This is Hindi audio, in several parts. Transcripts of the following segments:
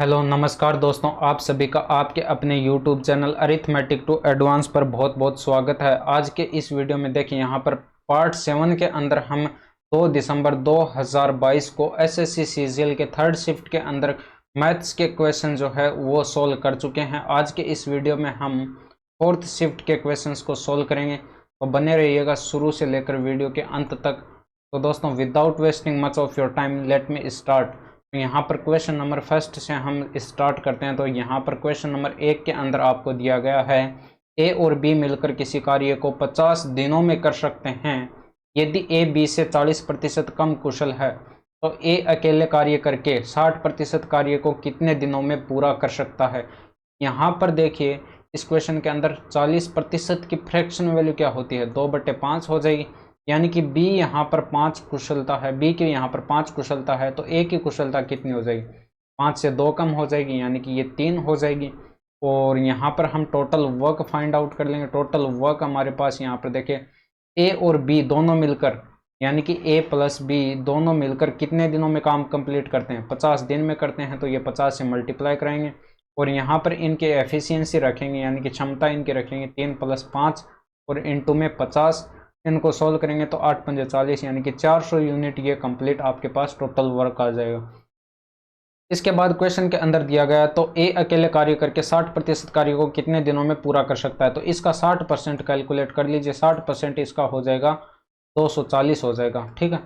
हेलो नमस्कार दोस्तों, आप सभी का आपके अपने YouTube channel arithmetic to advance पर बहुत बहुत स्वागत है। आज के इस वीडियो में देखिए, यहाँ पर पार्ट 7 के अंदर हम 2 दिसंबर 2022 को एसएससी सीजीएल के थर्ड शिफ्ट के अंदर मैथ्स के क्वेश्चन जो है वो सोल्व कर चुके हैं। आज के इस वीडियो में हम फोर्थ शिफ्ट के क्वेश्चंस को सोल्व करेंगे, तो बने रहिएगा शुरू से लेकर वीडियो के अंत तक। तो दोस्तों, without wasting much of your time, let me start. यहाँ पर क्वेश्चन नंबर फर्स्ट से हम स्टार्ट करते हैं। तो यहाँ पर क्वेश्चन नंबर 1 के अंदर आपको दिया गया है, ए और बी मिलकर किसी कार्य को 50 दिनों में कर सकते हैं। यदि ए बी से 40% कम कुशल है तो ए अकेले कार्य करके 60% कार्य को कितने दिनों में पूरा कर सकता है। यहाँ पर देखिए, इस क्वेश्चन के अंदर 40% की फ्रैक्शन वैल्यू क्या होती है, 2/5 हो जाएगी। यानी कि बी यहाँ पर 5 कुशलता है, बी की यहाँ पर 5 कुशलता है, तो ए की कुशलता कितनी हो जाएगी, 5 से 2 कम हो जाएगी, यानी कि ये 3 हो जाएगी। और यहाँ पर हम टोटल वर्क फाइंड आउट कर लेंगे। टोटल वर्क हमारे पास यहाँ पर देखिए, ए और बी दोनों मिलकर, यानी कि ए प्लस बी दोनों मिलकर कितने दिनों में काम कंप्लीट करते हैं, 50 दिन में करते हैं। तो ये 50 से मल्टीप्लाई कराएंगे और यहाँ पर इनके एफिशिएंसी रखेंगे, यानी कि क्षमता इनकी रखेंगे 3 + 5 और इंटू में 50। इनको सोल्व करेंगे तो 8 × 5 = 40, यानी कि 400 यूनिट ये कंप्लीट आपके पास टोटल वर्क आ जाएगा। इसके बाद क्वेश्चन के अंदर दिया गया, तो ए अकेले कार्य करके 60% कार्य को कितने दिनों में पूरा कर सकता है। तो इसका 60% कैलकुलेट कर लीजिए। 60% इसका हो जाएगा 240 हो जाएगा, ठीक है।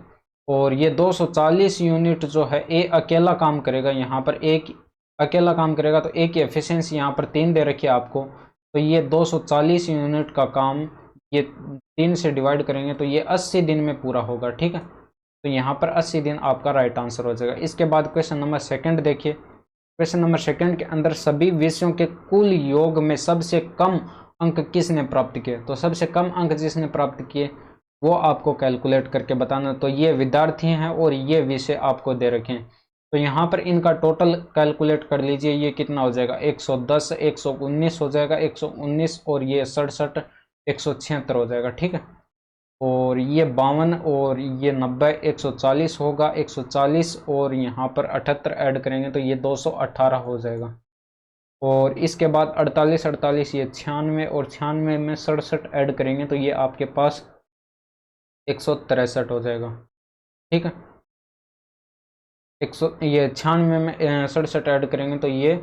और ये 240 यूनिट जो है ए अकेला काम करेगा। यहाँ पर एक अकेला काम करेगा, तो ए की एफिशिएंसी यहाँ पर 3 दे रखी है आपको। तो ये 240 यूनिट का काम ये 3 से डिवाइड करेंगे तो ये 80 दिन में पूरा होगा, ठीक है। तो यहाँ पर 80 दिन आपका राइट आंसर हो जाएगा। इसके बाद क्वेश्चन नंबर 2 देखिए। क्वेश्चन नंबर 2 के अंदर सभी विषयों के कुल योग में सबसे कम अंक किसने प्राप्त किए। तो सबसे कम अंक जिसने प्राप्त किए वो आपको कैलकुलेट करके बताना। तो ये विद्यार्थी हैं और ये विषय आपको दे रखे हैं। तो यहाँ पर इनका टोटल कैलकुलेट कर लीजिए, ये कितना हो जाएगा, 110, 119 हो जाएगा, 119 और ये 67, 176 हो जाएगा, ठीक है। और ये 52 और ये 90, 140 होगा, 140 और यहाँ पर 78 ऐड करेंगे तो ये 218 हो जाएगा। और इसके बाद 48, 48 ये 96 और 96 में 67 ऐड करेंगे तो ये आपके पास 163 हो जाएगा, ठीक है। ये 96 में 67 ऐड करेंगे तो ये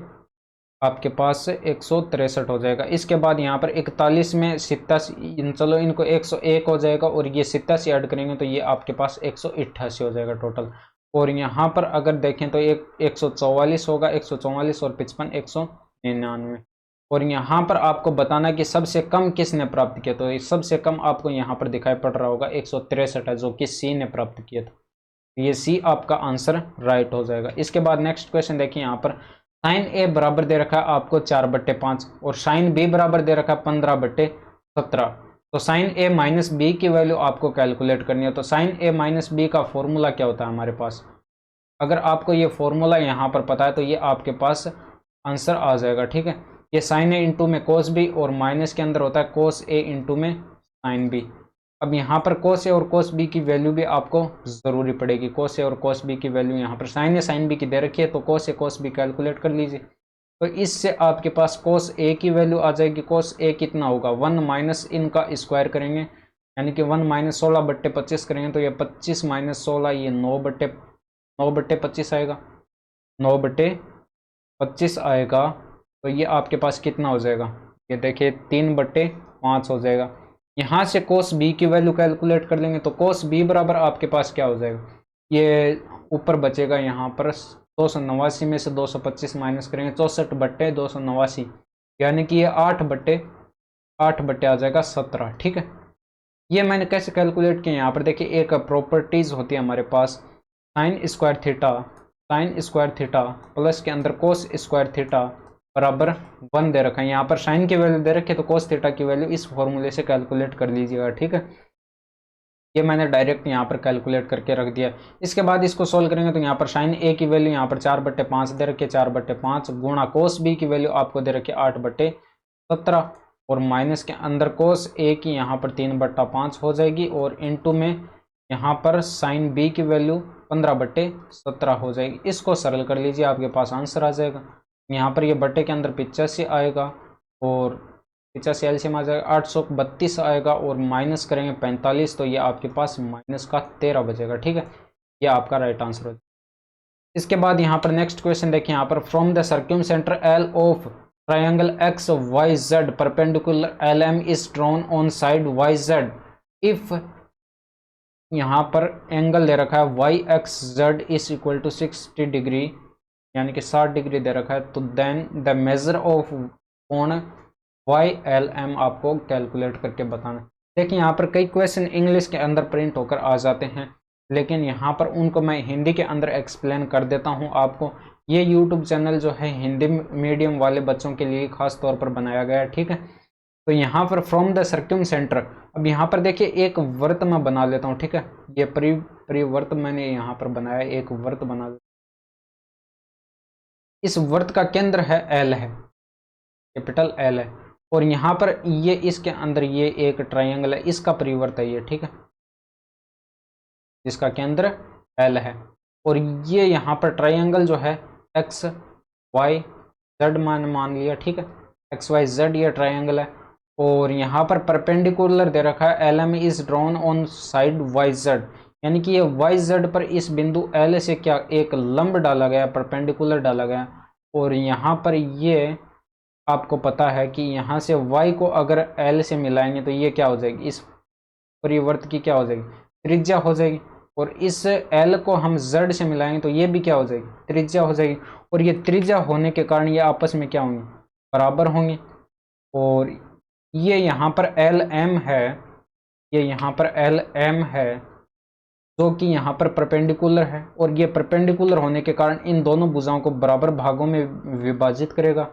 आपके पास 163 हो जाएगा। इसके बाद यहाँ पर 41 में 87, चलो इनको 101 हो जाएगा और ये 87 ऐड करेंगे तो ये आपके पास 188 हो जाएगा टोटल। और यहाँ पर अगर देखें तो 144 होगा, 144 और 55 199। और यहाँ पर आपको बताना कि सबसे कम किसने प्राप्त किया। तो सबसे कम आपको यहाँ पर दिखाई पड़ रहा होगा 163 है, जो कि सी ने प्राप्त किया था। ये सी आपका आंसर राइट हो जाएगा। इसके बाद नेक्स्ट क्वेश्चन देखिए, यहाँ पर साइन ए बराबर दे रखा है आपको 4/5 और साइन बी बराबर दे रखा है 15/17। तो साइन ए माइनस बी की वैल्यू आपको कैलकुलेट करनी है। तो साइन ए माइनस बी का फॉर्मूला क्या होता है हमारे पास, अगर आपको ये फॉर्मूला यहाँ पर पता है तो ये आपके पास आंसर आ जाएगा, ठीक है। ये साइन ए इंटू में कोस बी और माइनस के अंदर होता है कोस ए इंटू में साइन बी। अब यहाँ पर कोस ए और कोस बी की वैल्यू भी आपको ज़रूरी पड़ेगी। कोस ए और कोस बी की वैल्यू यहाँ पर साइन ए साइन बी की दे रखी है, तो कोस ए कोस बी कैलकुलेट कर लीजिए। तो इससे आपके पास कोस ए की वैल्यू आ जाएगी। कोस ए कितना होगा, 1 माइनस इनका स्क्वायर करेंगे, यानी कि 1 माइनस 16/25 करेंगे तो ये 25 माइनस 16 ये 9/25 आएगा, 9/25 आएगा। तो ये आपके पास कितना हो जाएगा, ये देखिए 3/5 हो जाएगा। यहाँ से कोस बी की वैल्यू कैलकुलेट कर लेंगे तो कोस बी बराबर आपके पास क्या हो जाएगा, ये ऊपर बचेगा यहाँ पर 289 में से 225 माइनस करेंगे 64/289, यानी कि ये 8/8 आ जाएगा 17, ठीक है। ये मैंने कैसे कैलकुलेट किया, यहाँ पर देखिए एक प्रॉपर्टीज होती है हमारे पास, साइन स्क्वायर थीटा प्लस के अंदर कोस स्क्वायर थीटा बराबर 1 दे रखा है। यहाँ पर साइन की वैल्यू दे रखी है तो कोस थीटा की वैल्यू इस फॉर्मूले से कैलकुलेट कर लीजिएगा, ठीक है। ये मैंने डायरेक्ट यहाँ पर कैलकुलेट करके रख दिया। इसके बाद इसको सोल्व करेंगे तो यहाँ पर साइन ए की वैल्यू यहाँ पर 4/5 दे रखी है, 4/5 गुणा कोस बी की वैल्यू आपको दे रखी है 8/17 और माइनस के अंदर कोस ए की यहाँ पर 3/5 हो जाएगी और इंटू में यहाँ पर साइन बी की वैल्यू 15/17 हो जाएगी। इसको सरल कर लीजिए, आपके पास आंसर आ जाएगा। यहाँ पर ये बट्टे के अंदर 85 आएगा और 85 एलसीएम आ जाएगा, 832 आएगा और माइनस करेंगे 45, तो ये आपके पास माइनस का 13 बचेगा। ठीक है, ये आपका राइट आंसर हो जाएगा। इसके बाद यहाँ पर नेक्स्ट क्वेश्चन देखिए, यहाँ पर from the circumcentre L of triangle X Y Z perpendicular L M is drawn on side Y Z if यहाँ पर एंगल दे रखा है Y X Z is equal to 60 degree, यानी कि 60 डिग्री दे रखा है, तो देन द मेजर ऑफ कोण वाई एल एम आपको कैलकुलेट करके बताना। देखिए यहाँ पर कई क्वेश्चन इंग्लिश के अंदर प्रिंट होकर आ जाते हैं, लेकिन यहाँ पर उनको मैं हिंदी के अंदर एक्सप्लेन कर देता हूँ आपको। ये यूट्यूब चैनल जो है हिंदी मीडियम वाले बच्चों के लिए खास तौर पर बनाया गया है। ठीक है, तो यहाँ पर फ्रॉम द सर्क्यूम सेंटर, अब यहाँ पर देखिए एक वर्त मैं बना लेता हूँ। ठीक है, ये परिवर्त मैंने यहाँ पर बनाया, एक वर्त बना लेता। इस वर्त का केंद्र है एल है, कैपिटल एल है, और यहाँ पर ये इसके अंदर ये एक ट्राइंगल है, इसका परिवर्त है ये। ठीक है, जिसका केंद्र एल है, और ये यहाँ पर ट्राइंगल जो है एक्स वाई जेड मान लिया। ठीक है, एक्स वाई जेड ये ट्राइंगल है, और यहाँ पर परपेंडिकुलर दे रखा है L M is drawn on side Y Z, यानी कि ये वाई जेड पर इस बिंदु एल से क्या एक लंब डाला गया, परपेंडिकुलर डाला गया, और यहाँ पर ये आपको पता है कि यहाँ से y को अगर l से मिलाएंगे तो ये क्या हो जाएगी, इस परिवर्त की क्या हो जाएगी, त्रिज्या हो जाएगी, और इस l को हम z से मिलाएंगे तो ये भी क्या हो जाएगी, त्रिज्या हो जाएगी, और ये त्रिज्या होने के कारण ये आपस में क्या होंगे, बराबर होंगे। और ये यहाँ पर एल एम है, ये यहाँ पर एल एम है जो कि यहाँ पर परपेंडिकुलर है, और ये परपेंडिकुलर होने के कारण इन दोनों भुजाओं को बराबर भागों में विभाजित करेगा,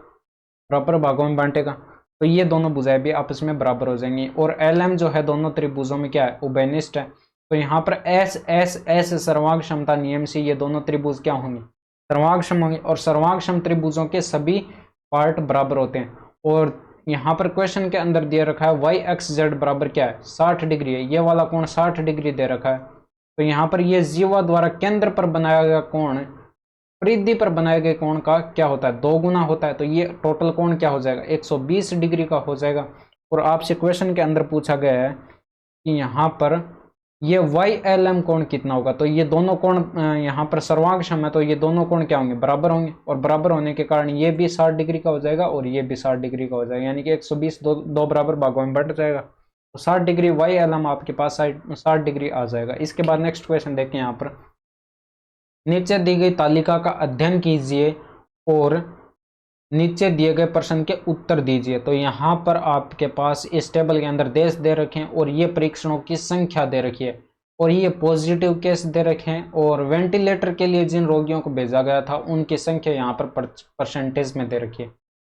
बराबर भागों में बांटेगा, तो ये दोनों भुजाएं भी आपस में बराबर हो जाएंगी। और एल एम जो है दोनों त्रिभुजों में क्या है, उभयनिष्ठ है, तो यहाँ पर एस एस एस सर्वांग क्षमता नियम से ये दोनों त्रिभुज क्या होंगे, सर्वांगक्षम होंगे, और सर्वांगक्षम त्रिभुजों के सभी पार्ट बराबर होते हैं। और यहाँ पर क्वेश्चन के अंदर दिया रखा है वाई एक्स जेड बराबर क्या है, 60 डिग्री है, ये वाला कोण 60 डिग्री दे रखा है, तो यहाँ पर ये जीवा द्वारा केंद्र पर बनाया गया कोण परिधि पर बनाए गए कोण का क्या होता है, 2 गुना होता है, तो ये टोटल कोण क्या हो जाएगा, 120 डिग्री का हो जाएगा। और आपसे क्वेश्चन के अंदर पूछा गया है कि यहाँ पर ये वाई एल एम कोण कितना होगा, तो ये दोनों कोण यहाँ पर सर्वांगक्षम है, तो ये दोनों कोण क्या होंगे, बराबर होंगे, और बराबर होने के कारण ये भी 60 डिग्री का हो जाएगा और ये भी 60 डिग्री का हो जाएगा, यानी कि 120 दो बराबर भागों में बढ़ जाएगा, तो 60 डिग्री वाई एल एम आपके पास 60 डिग्री आ जाएगा। इसके बाद नेक्स्ट क्वेश्चन देखें, यहाँ पर नीचे दी गई तालिका का अध्ययन कीजिए और नीचे दिए गए प्रश्न के उत्तर दीजिए। तो यहाँ पर आपके पास इस टेबल के अंदर देश दे रखे हैं और ये परीक्षणों की संख्या दे रखी है, और ये पॉजिटिव केस दे रखे हैं, और वेंटिलेटर के लिए जिन रोगियों को भेजा गया था उनकी संख्या यहाँ पर परसेंटेज में दे रखी है।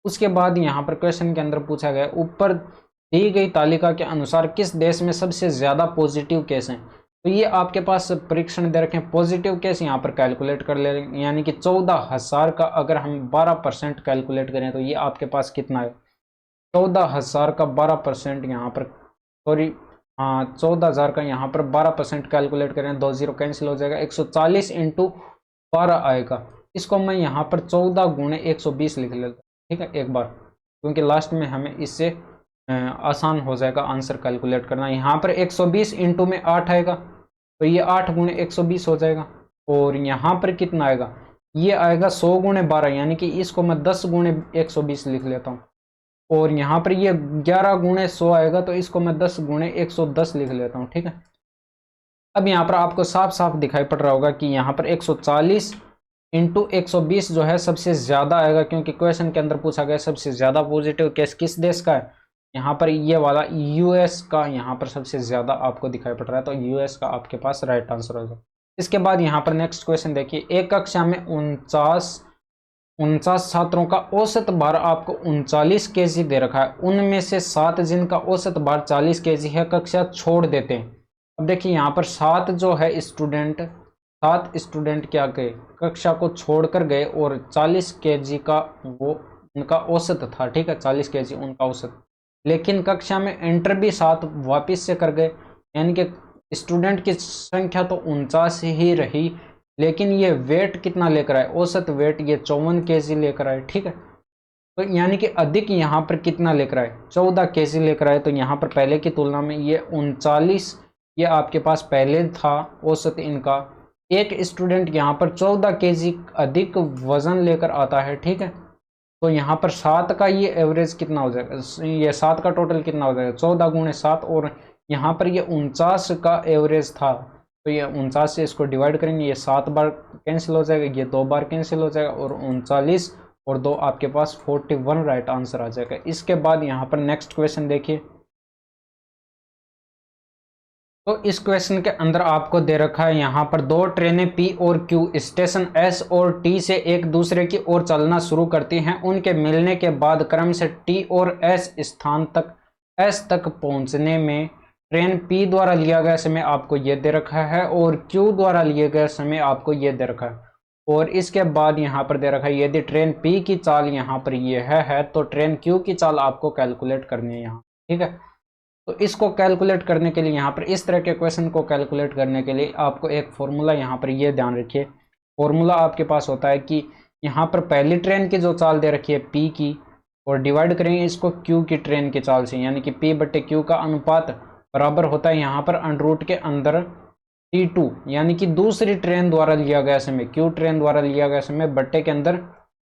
उसके बाद यहाँ पर क्वेश्चन के अंदर पूछा गया ऊपर दी गई तालिका के अनुसार किस देश में सबसे ज्यादा पॉजिटिव केस हैं, तो ये आपके पास परीक्षण दे रखे हैं। पॉजिटिव केस यहाँ पर कैलकुलेट कर ले, यानी कि 14,000 का अगर हम 12% कैलकुलेट करें तो ये आपके पास कितना है, 14,000 का 12% यहाँ पर, सॉरी हाँ 14,000 का यहाँ पर 12% कैलकुलेट करें, 2 0 कैंसिल हो जाएगा, 140 × 12 आएगा। इसको मैं यहाँ पर 14 × 120 लिख लेता हूँ, ठीक है, एक बार, क्योंकि लास्ट में हमें इससे आसान हो जाएगा आंसर कैलकुलेट करना। यहाँ पर 120 इंटू में 8 आएगा, तो ये 8 × 120 हो जाएगा, और यहाँ पर कितना आएगा, ये आएगा 100 × 12, यानी कि इसको मैं 10 × 120 लिख लेता हूँ, और यहाँ पर ये 11 × 100 आएगा, तो इसको मैं 10 × 110 लिख लेता हूँ, ठीक है। अब यहाँ पर आपको साफ साफ दिखाई पड़ रहा होगा कि यहाँ पर 140 × 120 जो है सबसे ज्यादा आएगा, क्योंकि क्वेश्चन के अंदर पूछा गया सबसे ज्यादा पॉजिटिव केस किस देश का है, यहाँ पर ये वाला यूएस का यहाँ पर सबसे ज्यादा आपको दिखाई पड़ रहा है, तो यूएस का आपके पास राइट आंसर होगा। इसके बाद यहाँ पर नेक्स्ट क्वेश्चन देखिए, एक कक्षा में 49 छात्रों का औसत भार आपको 39 केजी दे रखा है, उनमें से 7 जिनका औसत भार 40 केजी है कक्षा छोड़ देते हैं। अब देखिए यहाँ पर 7 जो है सात स्टूडेंट क्या गए, कक्षा को छोड़कर गए, और 40 केजी का वो उनका औसत था, ठीक है, 40 केजी उनका औसत, लेकिन कक्षा में एंटर भी 7 वापिस से कर गए, यानी कि स्टूडेंट की संख्या तो 49 ही रही, लेकिन ये वेट कितना लेकर आए, औसत वेट ये 54 केजी लेकर आए। ठीक है, तो यानी कि अधिक यहाँ पर कितना लेकर आए, 14 केजी लेकर आए। तो यहाँ पर पहले की तुलना में ये 39 ये आपके पास पहले था औसत इनका। एक स्टूडेंट यहाँ पर 14 केजी अधिक वजन लेकर आता है। ठीक है, तो यहाँ पर 7 का ये एवरेज कितना हो जाएगा, ये 7 का टोटल कितना हो जाएगा, 14 गुणे 7, और यहाँ पर ये 49 का एवरेज था। तो ये 49 से इसको डिवाइड करेंगे, ये 7 बार कैंसिल हो जाएगा, ये 2 बार कैंसिल हो जाएगा, और 39 और 2 आपके पास 41 राइट आंसर आ जाएगा। इसके बाद यहाँ पर नेक्स्ट क्वेश्चन देखिए। तो इस क्वेश्चन के अंदर आपको दे रखा है यहाँ पर दो ट्रेनें पी और क्यू स्टेशन एस और टी से एक दूसरे की ओर चलना शुरू करती हैं। उनके मिलने के बाद क्रम से टी और एस स्थान तक एस तक पहुंचने में ट्रेन पी द्वारा लिया गया समय आपको ये दे रखा है और क्यू द्वारा लिए गया समय आपको ये दे रखा है। और इसके बाद यहाँ पर दे रखा है यदि ट्रेन पी की चाल यहाँ पर ये है तो ट्रेन क्यू की चाल आपको कैलकुलेट करनी है यहाँ। ठीक है, तो इसको कैलकुलेट करने के लिए यहाँ पर इस तरह के क्वेश्चन को कैलकुलेट करने के लिए आपको एक फॉर्मूला यहाँ पर ये ध्यान रखिए। फॉर्मूला आपके पास होता है कि यहाँ पर पहली ट्रेन की जो चाल दे रखी है पी की, और डिवाइड करेंगे इसको क्यू की ट्रेन की चाल से, यानी कि पी बटे क्यू का अनुपात बराबर होता है यहाँ पर अंडर के अंदर T2, यानी कि दूसरी ट्रेन द्वारा लिया गया समय, क्यू ट्रेन द्वारा लिया गया समय बट्टे के अंदर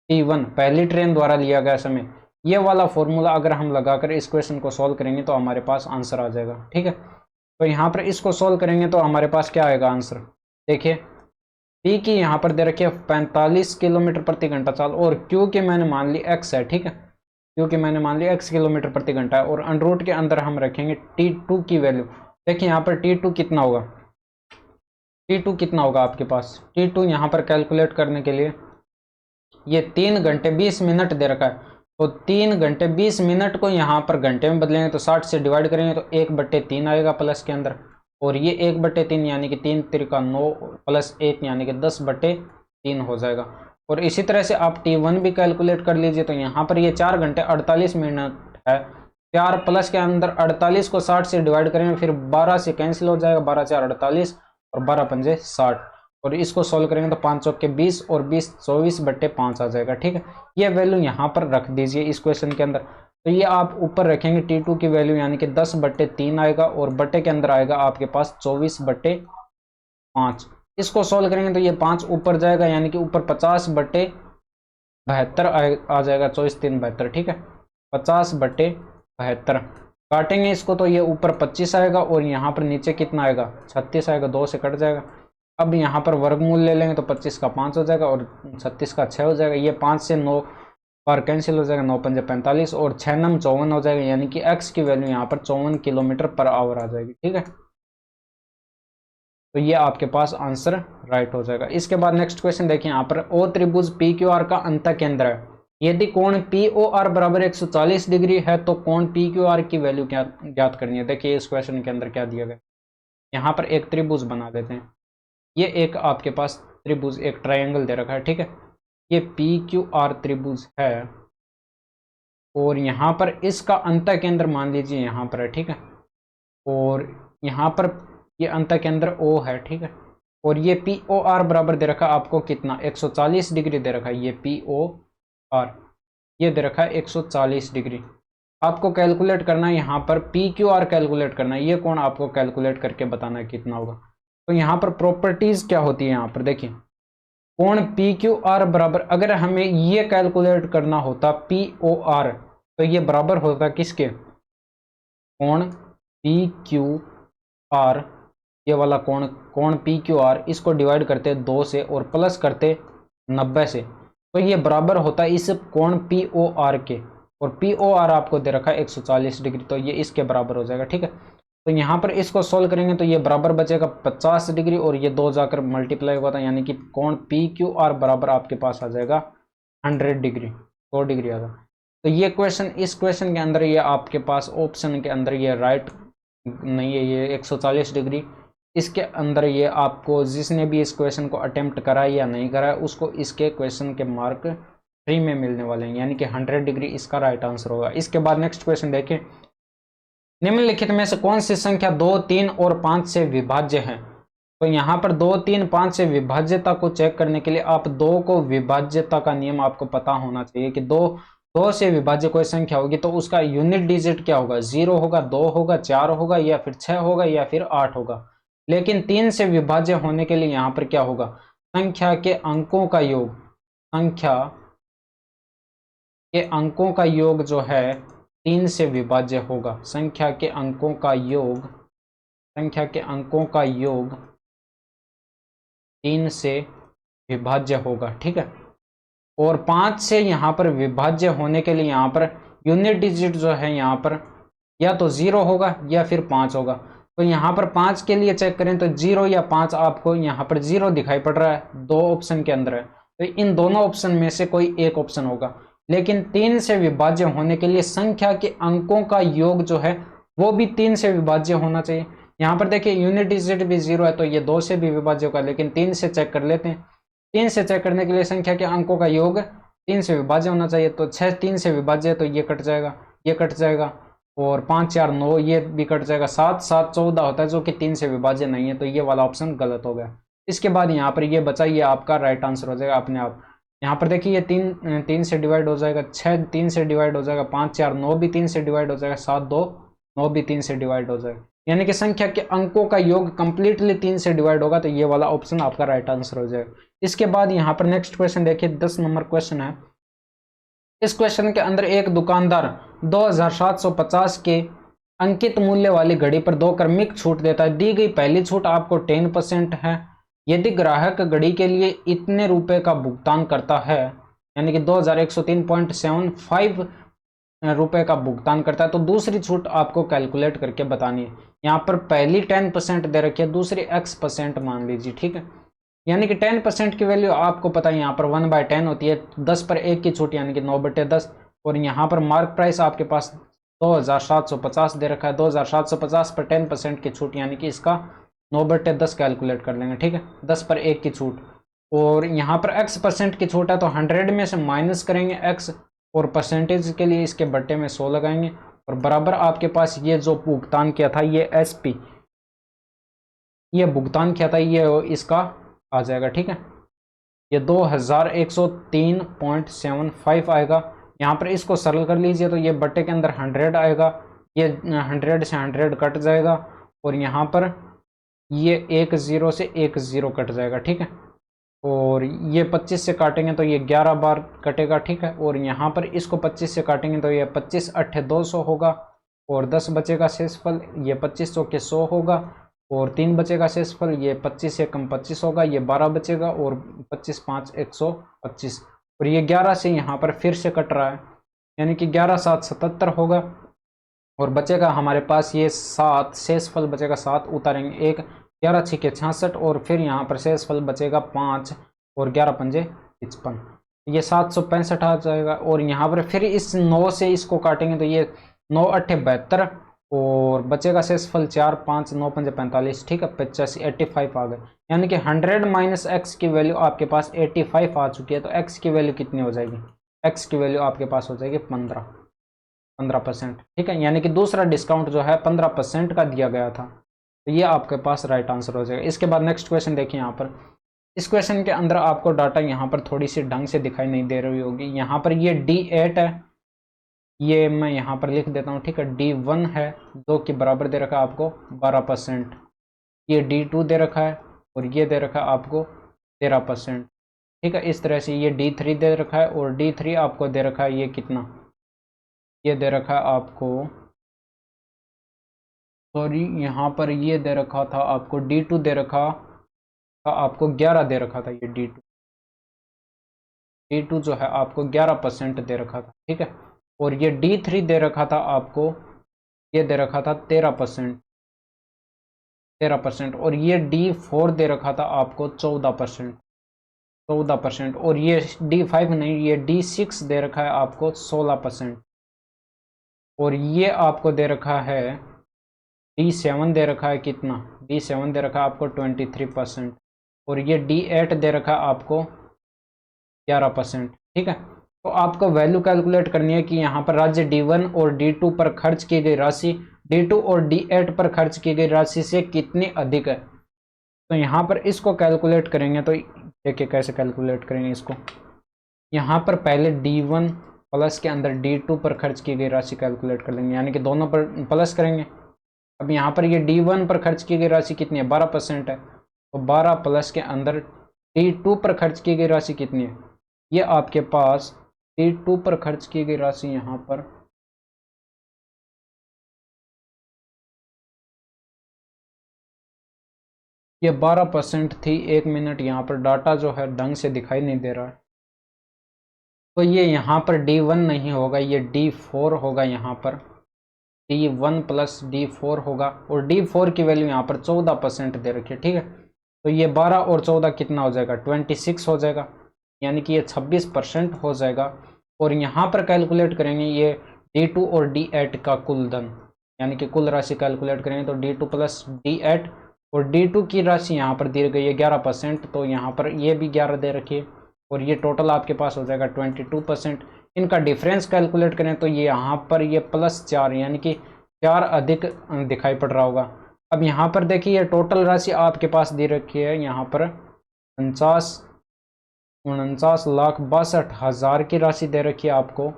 T1 पहली ट्रेन द्वारा लिया गया समय। ये वाला फॉर्मूला अगर हम लगाकर इस क्वेश्चन को सॉल्व करेंगे तो हमारे पास आंसर आ जाएगा। ठीक है, तो यहाँ पर इसको सॉल्व करेंगे तो हमारे पास क्या आएगा आंसर, देखिए पी की यहाँ पर दे रखी है 45 किलोमीटर प्रति घंटा चाल, और क्यू की मैंने मान ली x है। ठीक है, क्यू की मैंने मान ली x किलोमीटर प्रति घंटा है, और अंडर के अंदर हम रखेंगे T2 की वैल्यू। देखिए यहाँ पर T2 कितना होगा, T2 कितना होगा आपके पास, T2 यहाँ पर कैलकुलेट करने के लिए ये 3 घंटे 20 मिनट दे रखा है। तो 3 घंटे 20 मिनट को यहाँ पर घंटे में बदलेंगे तो 60 से डिवाइड करेंगे तो 1/3 आएगा प्लस के अंदर, और ये 1/3 यानी कि 3 त्रिका 9 प्लस 1 यानी कि 10/3 हो जाएगा। और इसी तरह से आप T1 भी कैलकुलेट कर लीजिए। तो यहाँ पर ये 4 घंटे 48 मिनट है, 4 प्लस के अंदर 48 को 60 से डिवाइड करेंगे, फिर 12 से कैंसिल हो जाएगा, 12 4 48 और 12 पंजे 60, और इसको सॉल्व करेंगे तो 5 चौके 20 और 20 24/5 आ जाएगा। ठीक है, ये वैल्यू यहाँ पर रख दीजिए इस क्वेश्चन के अंदर। तो ये आप ऊपर रखेंगे T2 की वैल्यू यानी कि 10/3 आएगा, और बट्टे के अंदर आएगा आपके पास 24/5। इसको सॉल्व करेंगे तो ये 5 ऊपर जाएगा यानी कि ऊपर 50/72 आ जाएगा, 24 3 72। ठीक है, 50/72 काटेंगे इसको तो ये ऊपर 25 आएगा, और यहाँ पर नीचे कितना आएगा 36 आएगा, 2 से कट जाएगा। अब यहाँ पर वर्गमूल ले लेंगे तो 25 का 5 हो जाएगा और 36 का 6 हो जाएगा। ये 5 से 9 बार कैंसिल हो जाएगा, 9 पंजे 45 और 6 नम 54 हो जाएगा, यानी कि x की वैल्यू यहाँ पर 54 किलोमीटर पर आवर आ जाएगी। ठीक है, तो ये आपके पास आंसर राइट हो जाएगा। इसके बाद नेक्स्ट क्वेश्चन देखिए, यहाँ पर ओ त्रिभुज पी क्यू आर का अंतः केंद्र है। यदि कोण पी ओ आर बराबर 140 डिग्री है तो कोण पी क्यू आर की वैल्यू क्या ज्ञात करनी है। देखिए इस क्वेश्चन के अंदर क्या दिया गया, यहाँ पर एक त्रिभुज बना देते हैं। ये एक आपके पास त्रिभुज एक ट्रायंगल दे रखा है। ठीक है, ये पी क्यू आर त्रिभुज है, और यहाँ पर इसका अंतः केंद्र मान लीजिए यहाँ पर है। ठीक है, और यहाँ पर ये अंतः केंद्र O है। ठीक है, और ये पी ओ आर बराबर दे रखा है आपको कितना, 140 डिग्री दे रखा है। ये पी ओ आर ये दे रखा है 140 डिग्री। आपको कैलकुलेट करना है यहाँ पर पी क्यू आर कैलकुलेट करना है, ये कोण आपको कैलकुलेट करके बताना है कितना होगा। तो यहाँ पर प्रॉपर्टीज क्या होती है, यहाँ पर देखिए कोण पी क्यू आर बराबर, अगर हमें ये कैलकुलेट करना होता पी ओ आर तो ये बराबर होता किसके, कोण पी क्यू आर, ये वाला कोण पी क्यू आर, इसको डिवाइड करते 2 से और प्लस करते 90 से, तो ये बराबर होता है इस कोण पी ओ आर के, और पी ओ आर आपको दे रखा है 140 डिग्री, तो ये इसके बराबर हो जाएगा। ठीक है, तो यहाँ पर इसको सोल्व करेंगे तो ये बराबर बचेगा 50 डिग्री, और ये 2 जाकर मल्टीप्लाई हुआ था, यानी कि कोण पी क्यू आर बराबर आपके पास आ जाएगा 100 डिग्री, 100 डिग्री आएगा। तो ये क्वेश्चन, इस क्वेश्चन के अंदर ये आपके पास ऑप्शन के अंदर ये राइट नहीं है, ये 140 डिग्री। इसके अंदर ये आपको जिसने भी इस क्वेश्चन को अटेम्प्ट करा या नहीं करा उसको इसके क्वेश्चन के मार्क फ्री में मिलने वाले हैं, यानी कि 100 डिग्री इसका राइट आंसर होगा। इसके बाद नेक्स्ट क्वेश्चन देखें, निम्नलिखित में से कौन सी संख्या 2, 3 और 5 से विभाज्य है? तो यहाँ पर 2, 3, 5 से विभाज्यता को चेक करने के लिए आप 2 को विभाज्यता का नियम आपको पता होना चाहिए कि 2 से विभाज्य कोई संख्या होगी तो उसका यूनिट डिजिट क्या होगा? 0 होगा, 2 होगा, 4 होगा, या फिर 6 होगा, या फिर 8 होगा। लेकिन 3 से विभाज्य होने के लिए यहाँ पर क्या होगा? संख्या के अंकों का योग, संख्या के अंकों का योग जो है 3 से विभाज्य होगा। संख्या के अंकों का योग, संख्या के अंकों का योग 3 से विभाज्य होगा, ठीक है। और 5 से यहाँ पर विभाज्य होने के लिए यहाँ पर यूनिट डिजिट जो है यहाँ पर या तो 0 होगा या फिर 5 होगा। तो यहाँ पर 5 के लिए चेक करें तो 0 या 5, आपको यहाँ पर 0 दिखाई पड़ रहा है, 2 ऑप्शन के अंदर है, तो इन दोनों ऑप्शन में से कोई एक ऑप्शन होगा। लेकिन 3 से विभाज्य होने के लिए संख्या के अंकों का योग जो है वो भी 3 से विभाज्य होना चाहिए। यहाँ पर देखिए यूनिट डिजिट भी 0 है तो ये 2 से भी विभाज्य होगा, लेकिन 3 से चेक कर लेते हैं। 3 से चेक करने के लिए संख्या के अंकों का योग 3 से विभाज्य होना चाहिए, तो 6 3 से विभाज्य है तो ये कट जाएगा, ये कट जाएगा, और 5 4 9 ये भी कट जाएगा, 7 7 14 होता है जो कि 3 से विभाज्य नहीं है, तो ये वाला ऑप्शन गलत हो गया। इसके बाद यहाँ पर ये बचा, ये आपका राइट आंसर हो जाएगा अपने आप। यहाँ पर देखिए ये 3 से डिवाइड हो जाएगा, 6 3 से डिवाइड हो जाएगा, 5 4 9 भी 3 से डिवाइड हो जाएगा, 7 2 9 भी 3 से डिवाइड हो जाएगा। यानी कि संख्या के अंकों का योग कंप्लीटली 3 से डिवाइड होगा, तो ये वाला ऑप्शन आपका राइट आंसर हो जाएगा। इसके बाद यहाँ पर नेक्स्ट क्वेश्चन देखिए, 10 नंबर क्वेश्चन है। इस क्वेश्चन के अंदर एक दुकानदार 2750 के अंकित मूल्य वाली घड़ी पर 2 क्रमिक छूट देता है। दी गई पहली छूट आपको 10% है। यदि ग्राहक घड़ी के लिए इतने रुपए का भुगतान करता है, यानी कि 2103.75 रुपए का भुगतान करता है, तो दूसरी छूट आपको कैलकुलेट करके बतानी है। यहाँ पर पहली 10% दे रखी है, दूसरी x% मान लीजिए, ठीक है। यानी कि 10% की वैल्यू आपको पता है यहाँ पर 1/10 होती है, 10 पर 1 की छूट यानी कि 9/10, और यहाँ पर मार्क प्राइस आपके पास 2750 दे रखा है, 2750 पर 10% की छूट यानी कि इसका 9/10 कैलकुलेट कर लेंगे, ठीक है, 10 पर 1 की छूट। और यहाँ पर x% की छूट है तो 100 में से माइनस करेंगे x, और परसेंटेज के लिए इसके बट्टे में 100 लगाएंगे, और बराबर आपके पास ये जो भुगतान किया था ये SP, ये भुगतान किया था ये इसका आ जाएगा, ठीक है, ये 2103.75 आएगा। यहाँ पर इसको सरल कर लीजिए तो ये बट्टे के अंदर 100 आएगा, ये 100 से 100 कट जाएगा, और यहाँ पर ये 1 0 से 1 0 कट जाएगा, ठीक है, और ये 25 से काटेंगे तो ये 11 बार कटेगा, ठीक है, और यहाँ पर इसको 25 से काटेंगे तो ये 25 8 200 होगा, और 10 बचेगा शेषफल, ये 25 100 के 100 होगा, और 3 बचेगा शेषफल, ये 25 से कम 25 होगा, ये 12 बचेगा, और 25 5 125, और ये 11 से यहाँ पर फिर से कट रहा है, यानी कि 11 7 77 होगा, और बचेगा हमारे पास ये 7, शेषफल बचेगा 7, उतारेंगे 1, 11 6 66, और फिर यहाँ पर शेषफल बचेगा 5, और 11 5 55, ये 765 आ जाएगा। और यहाँ पर फिर इस 9 से इसको काटेंगे तो ये 9 8 72, और बचेगा शेषफल 4 5 9 5 45, ठीक है, 85 85 आ गए, यानी कि 100 माइनस x की वैल्यू आपके पास 85 आ चुकी है। तो x की वैल्यू कितनी हो जाएगी? x की वैल्यू आपके पास हो जाएगी 15%, ठीक है, यानी कि दूसरा डिस्काउंट जो है 15% का दिया गया था, तो ये आपके पास राइट आंसर हो जाएगा। इसके बाद नेक्स्ट क्वेश्चन देखिए, यहाँ पर इस क्वेश्चन के अंदर आपको डाटा यहाँ पर थोड़ी सी ढंग से दिखाई नहीं दे रही होगी। यहाँ पर ये D8 है, ये मैं यहाँ पर लिख देता हूँ, ठीक है, D1 है जो कि बराबर दे रखा है आपको 12%, ये D2 दे रखा है, और ये दे रखा है आपको 13%, ठीक है। इस तरह से ये D3 दे रखा है, और D3 आपको दे रखा है ये कितना, ये दे रखा है आपको, सॉरी यहाँ पर ये दे रखा था आपको D2 दे रखा था आपको 11 दे रखा था, ये D2 जो है आपको 11% दे रखा था, ठीक है। और ये D3 दे रखा था आपको, ये दे रखा था 13%, और ये D4 दे रखा था आपको 14%, और ये D5 नहीं, ये D6 दे रखा है आपको 16%, और ये आपको दे रखा है D7 दे रखा है कितना, D7 दे रखा है आपको 23%, और ये D8 दे रखा है आपको 11%, ठीक है। तो आपको वैल्यू कैलकुलेट करनी है कि यहाँ पर राज्य D1 और D2 पर खर्च की गई राशि D2 और D8 पर खर्च की गई राशि से कितनी अधिक है। तो यहाँ पर इसको कैलकुलेट करेंगे तो देखिए कैसे कैलकुलेट करेंगे इसको। यहाँ पर पहले D1 प्लस के अंदर D2 पर खर्च की गई राशि कैलकुलेट कर लेंगे, यानी कि दोनों पर प्लस करेंगे। अब यहाँ पर ये D1 पर खर्च की गई राशि कितनी है, 12% है, तो 12 प्लस के अंदर D2 पर खर्च की गई राशि कितनी है, ये आपके पास D2 पर खर्च की गई राशि यहाँ पर ये 12% थी। 1 मिनट, यहाँ पर डाटा जो है ढंग से दिखाई नहीं दे रहा है, तो ये यहाँ पर D1 नहीं होगा, ये D4 होगा। यहाँ पर D1 प्लस D4 होगा, और D4 की वैल्यू यहाँ पर 14% दे रखी है, ठीक है। तो ये 12 और 14 कितना हो जाएगा, 26 हो जाएगा, यानी कि ये 26% हो जाएगा। और यहाँ पर कैलकुलेट करेंगे ये D2 और D8 का कुल धन, यानी कि कुल राशि कैलकुलेट करेंगे तो D2 प्लस D8, और D2 की राशि यहाँ पर दी गई है 11%, तो यहाँ पर ये भी 11 दे रखी है, और ये टोटल आपके पास हो जाएगा 22%। इनका डिफरेंस कैलकुलेट करें तो ये यहाँ पर ये +4, यानी कि 4 अधिक दिखाई पड़ रहा होगा। अब यहाँ पर देखिए ये टोटल राशि आपके पास दे रखी है यहाँ पर 49,62,62 की राशि दे रखी है आपको,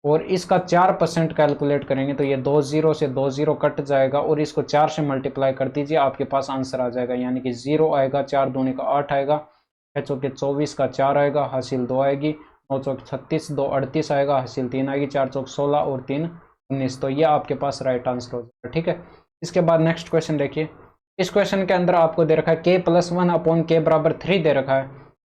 और इसका 4% कैलकुलेट करेंगे तो ये 2 0 से 2 0 कट जाएगा, और इसको 4 से मल्टीप्लाई कर दीजिए, आपके पास आंसर आ जाएगा, यानी कि 0 आएगा, 4 दूनी का 8 आएगा, 6 चौके 24 का 4 आएगा, हासिल 2 आएगी, 9 चौक 36, 2 38 आएगा, हासिल 3 आएगी, 4 चौक 16 और 3 19। तो ये आपके पास राइट आंसर हो जाएगा, ठीक है। इसके बाद नेक्स्ट क्वेश्चन देखिए। इस क्वेश्चन के अंदर आपको दे रखा है k+1/k = 3 दे रखा है,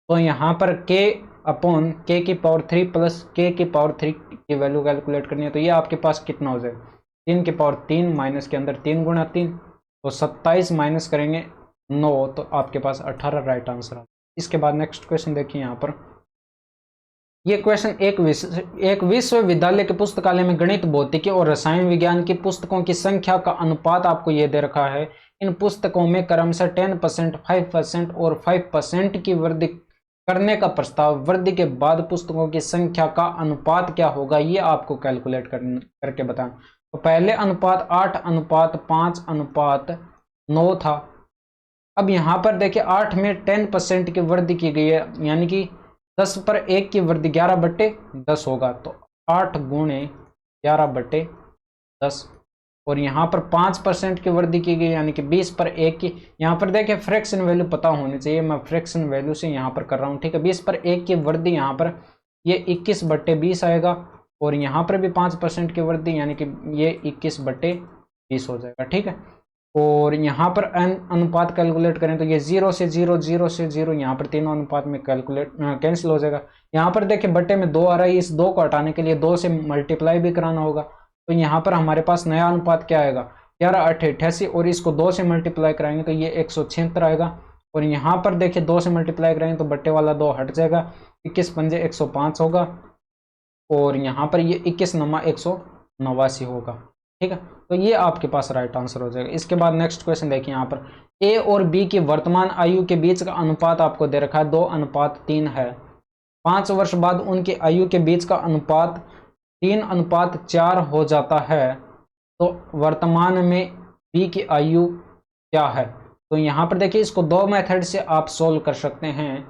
तो यहाँ पर k/k⁻3 प्लस k⁻3 की वैल्यू कैलकुलेट करनी है, तो ये आपके पास कितना हो जाएगा, 3⁻3 माइनस के अंदर 3 गुणा 3, तो 27 माइनस करेंगे 9, तो आपके पास 18 राइट आंसर है। इसके बाद नेक्स्ट क्वेश्चन देखिए। यहाँ पर ये क्वेश्चन एक विश्वविद्यालय के पुस्तकालय में गणित, भौतिकी और रसायन विज्ञान की पुस्तकों की संख्या का अनुपात आपको ये दे रखा है। इन पुस्तकों में क्रमशः 10%, 5% और 5% की वृद्धि करने का प्रस्ताव, वृद्धि के बाद पुस्तकों की संख्या का अनुपात क्या होगा, ये आपको कैलकुलेट करके बताना। तो पहले अनुपात 8:5:9 था। अब यहाँ पर देखिए 8 में 10% की वृद्धि की गई है, यानी कि 10 पर 1 की वृद्धि 11/10 होगा, तो 8 गुणे 11/10, और यहाँ पर 5% की वृद्धि की गई, यानी कि 20 पर 1 की। यहाँ पर देखिए फ्रैक्शन वैल्यू पता होनी चाहिए, मैं फ्रैक्शन वैल्यू से यहाँ पर कर रहा हूँ, ठीक है। 20 पर 1 की वृद्धि यहाँ पर ये 21/20 आएगा, और यहाँ पर भी 5% की वृद्धि, यानी कि ये 21/20 हो जाएगा, ठीक है। और यहाँ पर अनुपात कैलकुलेट करें तो ये 0 से 0, 0 से 0, यहाँ पर तीनों अनुपात में कैंसिल हो जाएगा। यहाँ पर देखिए बट्टे में 2 आ रहा है, इस 2 को हटाने के लिए 2 से मल्टीप्लाई भी कराना होगा, तो यहाँ पर हमारे पास नया अनुपात क्या आएगा, 11/8 और इसको 2 से मल्टीप्लाई कराएंगे तो ये 176 आएगा। और यहाँ पर देखिए 2 से मल्टीप्लाई कराएंगे तो बट्टे वाला 2 हट जाएगा, 21 पंजे 105 होगा, और यहाँ पर ये 21 9 189 होगा, ठीक है। तो ये आपके पास राइट आंसर हो जाएगा। इसके बाद नेक्स्ट क्वेश्चन देखिए। यहाँ पर ए और बी की वर्तमान आयु के बीच का अनुपात आपको दे रखा है 2:3 है। 5 वर्ष बाद उनकी आयु के बीच का अनुपात 3:4 हो जाता है, तो वर्तमान में बी की आयु क्या है। तो यहाँ पर देखिए इसको 2 मेथड से आप सोल्व कर सकते हैं।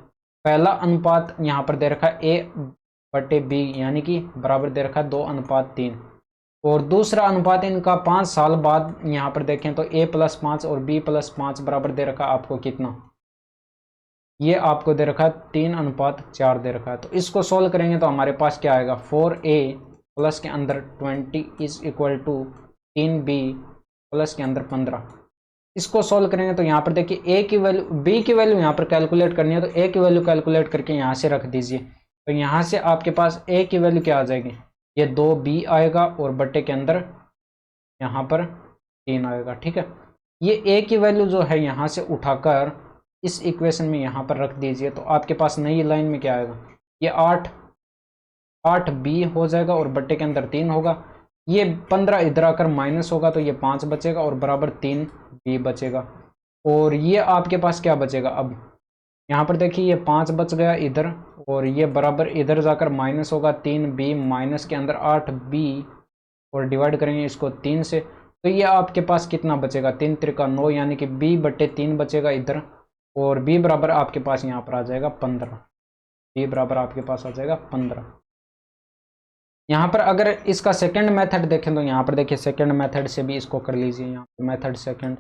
पहला अनुपात यहाँ पर दे रखा है A/B, यानी कि बराबर दे रखा है 2:3, और दूसरा अनुपात इनका 5 साल बाद यहाँ पर देखें तो A+5 और B+5 बराबर दे रखा आपको कितना, ये आपको दे रखा है 3:4 दे रखा है। तो इसको सोल्व करेंगे तो हमारे पास क्या आएगा, 4A प्लस के अंदर 20 = 3B प्लस के अंदर 15। इसको सोल्व करेंगे तो यहाँ पर देखिए A की वैल्यू, B की वैल्यू यहाँ पर कैलकुलेट करनी है, तो A की वैल्यू कैलकुलेट करके यहाँ से रख दीजिए, तो यहाँ से आपके पास A की वैल्यू क्या आ जाएगी, ये 2B आएगा, और बट्टे के अंदर यहाँ पर 3 आएगा, ठीक है। ये A की वैल्यू जो है यहाँ से उठाकर इस इक्वेशन में यहाँ पर रख दीजिए, तो आपके पास नई लाइन में क्या आएगा, ये 8B हो जाएगा, और बट्टे के अंदर 3 होगा, ये 15 इधर आकर माइनस होगा, तो ये 5 बचेगा, और बराबर 3B बचेगा। और ये आपके पास क्या बचेगा, अब यहाँ पर देखिए ये 5 बच गया इधर, और ये बराबर इधर जाकर माइनस होगा, 3B माइनस के अंदर 8B, और डिवाइड करेंगे इसको 3 से, तो ये आपके पास कितना बचेगा, 3 त्रिका 9, यानी कि b/3 बचेगा इधर, और b बराबर आपके पास यहाँ पर आ जाएगा 15। b बराबर आपके पास आ जाएगा 15। यहाँ पर अगर इसका सेकंड मेथड देखें तो यहाँ पर देखिए सेकंड मेथड से भी इसको कर लीजिए। यहाँ पर मेथड सेकंड,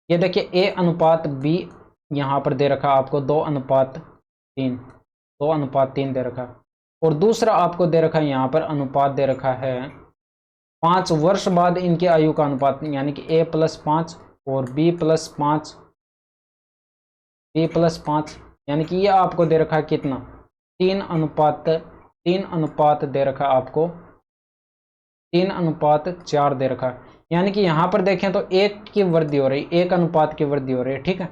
ये देखिए a अनुपात b यहाँ पर दे रखा आपको 2:3, 2:3 दे रखा है, और दूसरा आपको दे रखा है यहाँ पर अनुपात दे रखा है 5 वर्ष बाद इनकी आयु का अनुपात, यानी कि a+5 और b+5, b+5, यानी कि ये आपको दे रखा है कितना, 3:3 दे रखा है आपको, 3:4 दे रखा है। यानी कि यहाँ पर देखें तो 1 की वृद्धि हो रही, 1 अनुपात की वृद्धि हो रही है, ठीक है,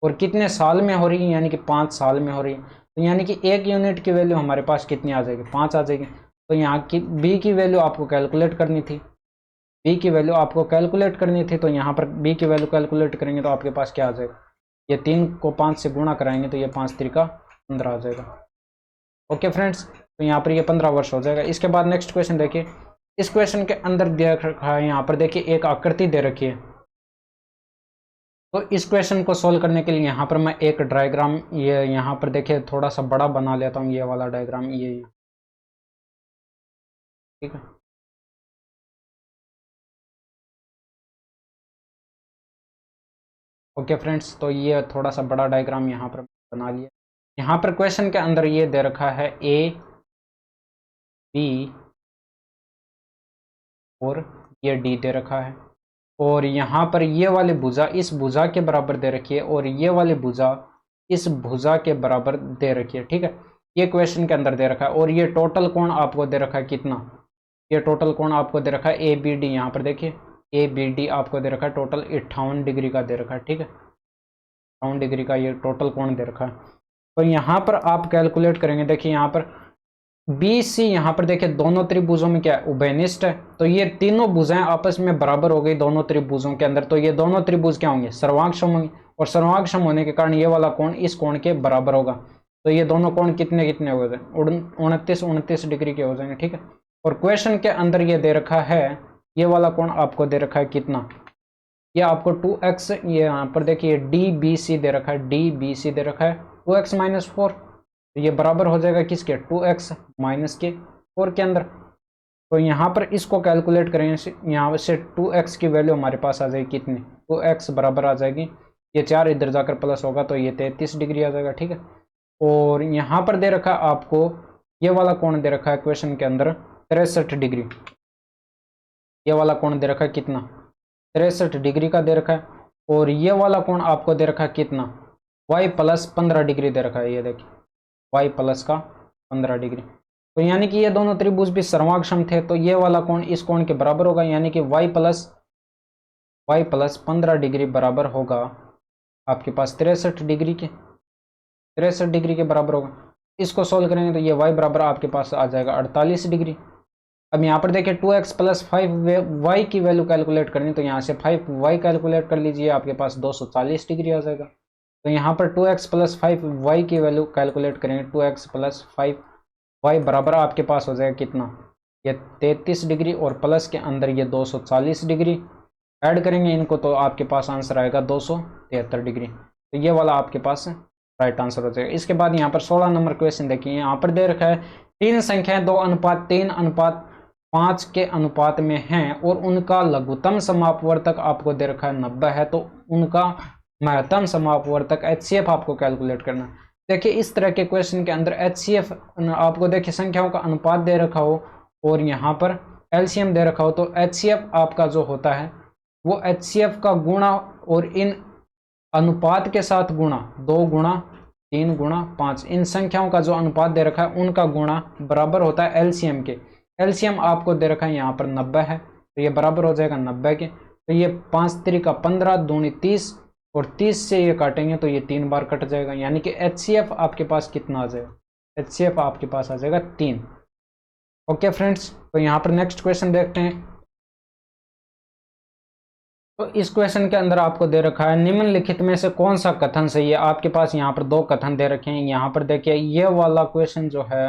और कितने साल में हो रही है, यानी कि 5 साल में हो रही है। तो यानी कि 1 यूनिट की वैल्यू हमारे पास कितनी आ जाएगी, 5 आ जाएगी। तो यहाँ की b की वैल्यू आपको कैलकुलेट करनी थी, b की वैल्यू आपको कैलकुलेट करनी थी। तो यहाँ पर b की वैल्यू कैलकुलेट करेंगे तो आपके पास क्या आ जाएगा, ये 3 को 5 से गुणा कराएंगे तो ये 5 त्रिका 15 आ जाएगा। ओके फ्रेंड्स, तो यहाँ पर ये 15 वर्ष हो जाएगा। इसके बाद नेक्स्ट क्वेश्चन देखिए, इस क्वेश्चन के अंदर दे रखा है, यहाँ पर देखिए एक आकृति दे रखी है। तो इस क्वेश्चन को सोल्व करने के लिए यहाँ पर मैं एक डायग्राम, ये यहाँ पर देखिए थोड़ा सा बड़ा बना लेता हूँ, ये वाला डायग्राम, ये ठीक है। ओके फ्रेंड्स, तो ये थोड़ा सा बड़ा डायग्राम यहाँ पर बना लिया। यहाँ पर क्वेश्चन के अंदर ये दे रखा है a b और ये d दे रखा है, और यहाँ पर ये वाली भुजा इस भुजा के बराबर दे रखी है, और ये वाली भुजा इस भुजा के बराबर दे रखी है, ठीक है। ये क्वेश्चन के अंदर दे रखा है, और ये टोटल कोण आपको दे रखा है कितना, ये टोटल कोण आपको दे रखा है ए बी डी, यहाँ पर देखिए ए बी डी आपको दे रखा है टोटल 58 डिग्री का दे रखा है, ठीक है, 58 डिग्री का ये टोटल कोण दे रखा है। तो यहाँ पर आप कैलकुलेट करेंगे, देखिए यहाँ पर बी सी, यहाँ पर देखिए दोनों त्रिभुजों में क्या है, उभयनिष्ठ है। तो ये तीनों भुजाएं आपस में बराबर हो गई दोनों त्रिभुजों के अंदर, तो ये दोनों त्रिभुज क्या होंगे, सर्वांगसम होंगे, और सर्वांगसम होने के कारण ये वाला कोण इस कोण के बराबर होगा। तो ये दोनों कोण कितने कितने हो जाए, 29 डिग्री के हो जाएंगे, ठीक है। और क्वेश्चन के अंदर ये दे रखा है, ये वाला कोण आपको दे रखा है कितना, ये आपको 2x, ये यहाँ पर देखिए डी बी सी दे रखा है, डी बी सी दे रखा है 2x - 4, तो ये बराबर हो जाएगा किसके, 2x - 4 के अंदर। तो यहाँ पर इसको कैलकुलेट करेंगे, यहाँ से 2x की वैल्यू हमारे पास आ जाएगी कितनी, 2x बराबर आ जाएगी, ये 4 इधर जाकर प्लस होगा तो ये 33 डिग्री आ जाएगा, ठीक है। और यहाँ पर दे रखा आपको ये वाला कोण दे रखा है क्वेश्चन के अंदर 63 डिग्री, ये वाला कोण दे रखा है कितना, 63 डिग्री का दे रखा है। और ये वाला कोण आपको दे रखा है कितना, y + 15 डिग्री दे रखा है, ये देखिए y + का 15 डिग्री। तो यानी कि ये दोनों त्रिभुज भी सर्वांगसम थे, तो ये वाला कोण इस कोण के बराबर होगा, यानी कि y + 15 डिग्री बराबर होगा आपके पास 63 डिग्री के, 63 डिग्री के बराबर होगा। इसको सोल्व करेंगे तो ये y बराबर आपके पास आ जाएगा 48 डिग्री। अब यहाँ पर देखिए 2x + 5y की वैल्यू कैलकुलेट करनी, तो यहाँ से 5y कैलकुलेट कर लीजिए, आपके पास 240 डिग्री आ जाएगा। तो यहाँ पर 2x + 5y की वैल्यू कैलकुलेट करेंगे, 2x + 5y बराबर आपके पास हो जाएगा कितना, ये 33 डिग्री, और प्लस के अंदर ये 240 डिग्री ऐड करेंगे इनको, तो आपके पास आंसर आएगा 273 डिग्री। तो ये वाला आपके पास राइट आंसर हो जाएगा। इसके बाद यहाँ पर 16 नंबर क्वेश्चन देखिए, यहाँ पर दे रखा है 3 संख्याएं 2:3:5 के अनुपात में हैं और उनका लघुत्तम समापवर्तक आपको दे रखा है 90 है, तो उनका महत्तम समापवर्तक HCF आपको कैलकुलेट करना। देखिए इस तरह के क्वेश्चन के अंदर HCF आपको देखिए संख्याओं का अनुपात दे रखा हो और यहाँ पर LCM दे रखा हो, तो HCF आपका जो होता है वो HCF का गुणा और इन अनुपात के साथ गुणा, 2 गुणा 3 गुणा 5, इन संख्याओं का जो अनुपात दे रखा है उनका गुणा बराबर होता है LCM के। LCM आपको दे रखा है यहाँ पर 90 है, तो ये बराबर हो जाएगा 90 के। तो ये 5 त्रिका 15 दूनी 30 और 30 से ये काटेंगे तो ये 3 बार कट जाएगा, यानी कि HCF आपके पास कितना आ जाएगा, HCF आपके पास आ जाएगा 3। ओके फ्रेंड्स, तो यहाँ पर नेक्स्ट क्वेश्चन देखते हैं। तो इस क्वेश्चन के अंदर आपको दे रखा है निम्नलिखित में से कौन सा कथन सही है। आपके पास यहाँ पर 2 कथन दे रखे हैं। यहाँ पर देखिए ये वाला क्वेश्चन जो है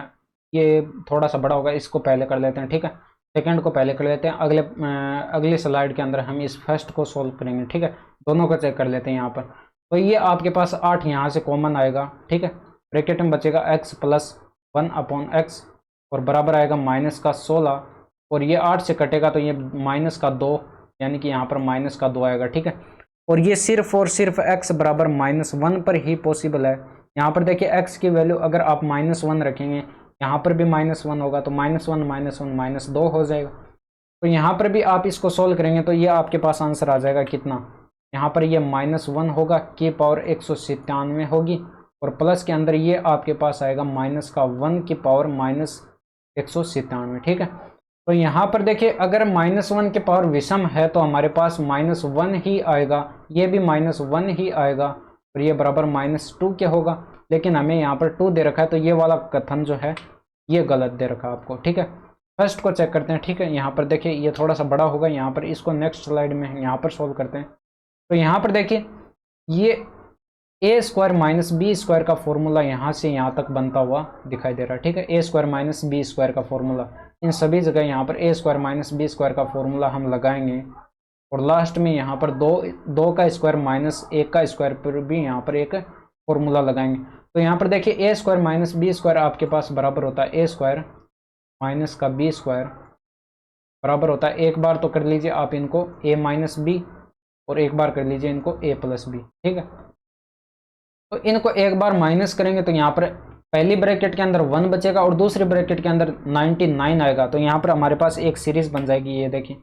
ये थोड़ा सा बड़ा होगा, इसको पहले कर लेते हैं, ठीक है। सेकंड को पहले कर लेते हैं, अगले स्लाइड के अंदर हम इस फर्स्ट को सोल्व करेंगे। ठीक है, दोनों को चेक कर लेते हैं यहाँ पर। तो ये आपके पास 8 यहाँ से कॉमन आएगा। ठीक है, ब्रैकेट में बचेगा x प्लस 1/x और बराबर आएगा -16 और ये 8 से कटेगा तो ये -2 यानी कि यहाँ पर -2 आएगा। ठीक है, और ये सिर्फ और सिर्फ x बराबर -1 पर ही पॉसिबल है। यहाँ पर देखिए x की वैल्यू अगर आप -1 रखेंगे, यहाँ पर भी -1 होगा तो -1 -2 हो जाएगा। तो यहाँ पर भी आप इसको सोल्व करेंगे तो ये आपके पास आंसर आ जाएगा कितना, यहाँ पर ये -1 होगा की पावर 197 होगी और प्लस के अंदर ये आपके पास आएगा -1 की पावर -197। ठीक है, तो यहाँ पर देखिए अगर -1 की पावर विषम है तो हमारे पास -1 ही आएगा, ये भी -1 ही आएगा और ये बराबर -2 के होगा। लेकिन हमें यहाँ पर 2 दे रखा है तो ये वाला कथन जो है ये गलत दे रखा है आपको। ठीक है, फर्स्ट को चेक करते हैं। ठीक है, यहाँ पर देखिए ये थोड़ा सा बड़ा होगा, यहाँ पर इसको नेक्स्ट स्लाइड में यहाँ पर सोल्व करते हैं। तो यहाँ पर देखिए ये a² - b² का फॉर्मूला यहाँ से यहाँ तक बनता हुआ दिखाई दे रहा है। ठीक है, a² - b² का फॉर्मूला इन सभी जगह यहाँ पर a² - b² का फॉर्मूला हम लगाएंगे और लास्ट में यहाँ पर 2 का स्क्वायर -1 का स्क्वायर पर भी यहाँ पर एक फॉर्मूला लगाएंगे। तो यहाँ पर देखिए a² - b² आपके पास बराबर होता है a² माइनस का b² बराबर होता है, एक बार तो कर लीजिए आप इनको a - b और एक बार कर लीजिए इनको a + b। ठीक है, तो इनको एक बार माइनस करेंगे तो यहाँ पर पहली ब्रैकेट के अंदर 1 बचेगा और दूसरी ब्रैकेट के अंदर 99 आएगा। तो यहाँ पर हमारे पास एक सीरीज बन जाएगी, ये देखिए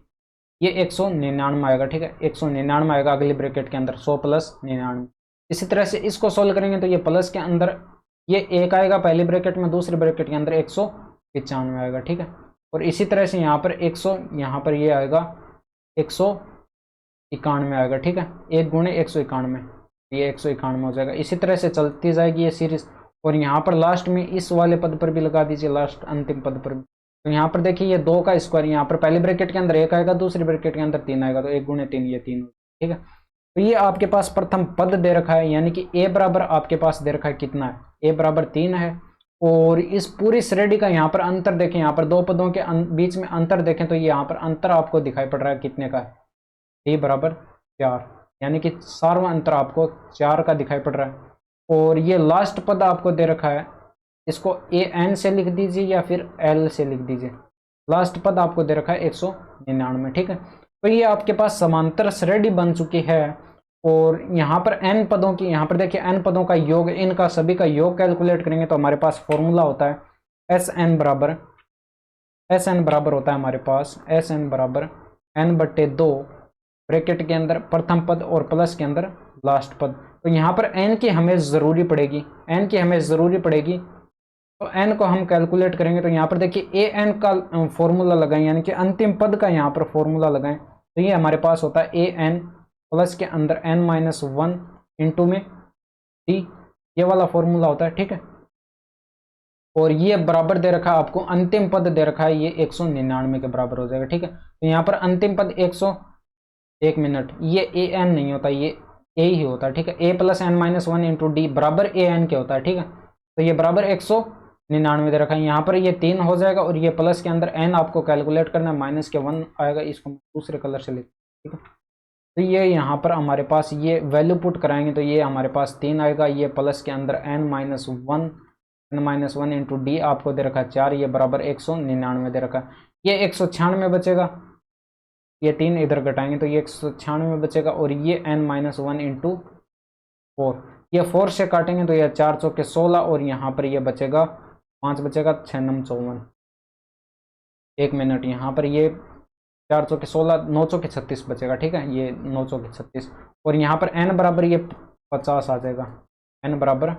ये 199 आएगा। ठीक है, 199 आएगा अगली ब्रैकेट के अंदर, 100 + 99। इसी तरह से इसको सोल्व करेंगे तो ये प्लस के अंदर ये 1 आएगा पहली ब्रैकेट में, दूसरी ब्रैकेट के अंदर 195 आएगा। ठीक है, और इसी तरह से यहाँ पर 100 यहाँ पर ये आएगा 191 आएगा। ठीक है, 1 × 191 ये 191 हो जाएगा। इसी तरह से चलती जाएगी ये सीरीज और यहाँ पर लास्ट में इस वाले पद पर भी लगा दीजिए, लास्ट अंतिम पद पर भी। तो यहाँ पर देखिए ये 2 का स्क्वायर, यहाँ पर पहली ब्रैकेट के अंदर 1 आएगा, दूसरी ब्रैकेट के अंदर 3 आएगा, तो 1 × 3 ये 3। ठीक है, तो ये आपके पास प्रथम पद दे रखा है, यानी कि a बराबर आपके पास दे रखा है कितना है, a बराबर 3 है। और इस पूरी श्रेणी का यहाँ पर अंतर देखें, यहाँ पर 2 पदों के बीच में अंतर देखें तो ये यहाँ पर अंतर आपको दिखाई पड़ रहा है कितने का है, a बराबर 4, यानी कि सार्वं अंतर आपको 4 का दिखाई पड़ रहा है। और ये लास्ट पद आपको दे रखा है, इसको an से लिख दीजिए या फिर l से लिख दीजिए। लास्ट पद आपको दे रखा है 199। ठीक है, तो ये आपके पास समांतर श्रेणी बन चुकी है। और यहाँ पर n पदों की, यहाँ पर देखिए n पदों का योग, इनका सभी का योग कैलकुलेट करेंगे तो हमारे पास फॉर्मूला होता है SN बराबर होता है हमारे पास SN बराबर n/2 ब्रैकेट के अंदर प्रथम पद और प्लस के अंदर लास्ट पद। तो यहाँ पर n की हमें ज़रूरी पड़ेगी, तो n को हम कैलकुलेट करेंगे। तो यहाँ पर देखिए an का फॉर्मूला लगाएं, यानी कि अंतिम पद का यहाँ पर फॉर्मूला लगाएं। तो ये हमारे पास होता है an प्लस के अंदर n-1 इंटू में t, ये वाला फॉर्मूला होता है। ठीक है, और ये बराबर दे रखा है आपको, अंतिम पद दे रखा है ये 199 के बराबर हो जाएगा। ठीक है, तो यहाँ पर अंतिम पद 101 मिनट, ये an नहीं होता, ये a ही होता है। ठीक है, a + n-1 इंटू d बराबर an के होता है। ठीक है, तो ये बराबर 199 दे रखा है, यहाँ पर ये 3 हो जाएगा और ये प्लस के अंदर n आपको कैलकुलेट करना है, माइनस के 1 आएगा, इसको दूसरे कलर से लिख। ठीक है, तो ये यहाँ पर हमारे पास ये वैल्यू पुट कराएंगे तो ये हमारे पास 3 आएगा, ये प्लस के अंदर n-1 इंटू डी आपको दे रखा है 4, ये बराबर 199 दे रखा है। ये 196 बचेगा, ये 3 इधर घटाएंगे तो ये 196 बचेगा और ये n-1 इंटू 4, ये 4 से काटेंगे तो ये 4 चौके 16 और यहाँ पर ये बचेगा 5 बचेगा, 6 9 54, 1 मिनट, यहाँ पर ये 4 चौके 16, 9 चौके 36 बचेगा। ठीक है, ये 9 चौके 36 और यहाँ पर n बराबर ये 50 आ जाएगा, n बराबर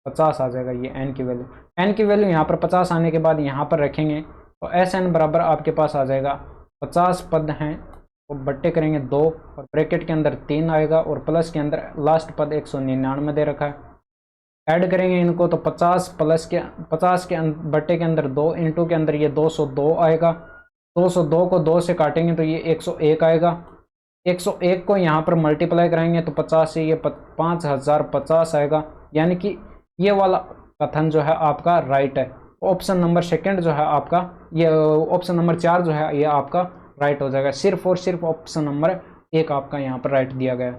50 आ जाएगा। ये n की वैल्यू यहाँ पर 50 आने के बाद यहाँ पर रखेंगे तो SN बराबर आपके पास आ जाएगा 50 पद हैं तो बट्टे करेंगे 2 और ब्रैकेट के अंदर 3 आएगा और प्लस के अंदर लास्ट पद 199 दे रखा है। ऐड करेंगे इनको तो 50 के बट्टे के अंदर 2 इंटू के अंदर ये 202 आएगा, 202 को 2 से काटेंगे तो ये 101 आएगा, 101 को यहाँ पर मल्टीप्लाई कराएंगे तो 50 से ये 5050 आएगा, यानी कि ये वाला कथन जो है आपका राइट है। ऑप्शन नंबर सेकंड जो है आपका, ये ऑप्शन नंबर 4 जो है ये आपका राइट हो जाएगा। सिर्फ और सिर्फ ऑप्शन नंबर 1 आपका यहाँ पर राइट दिया गया है।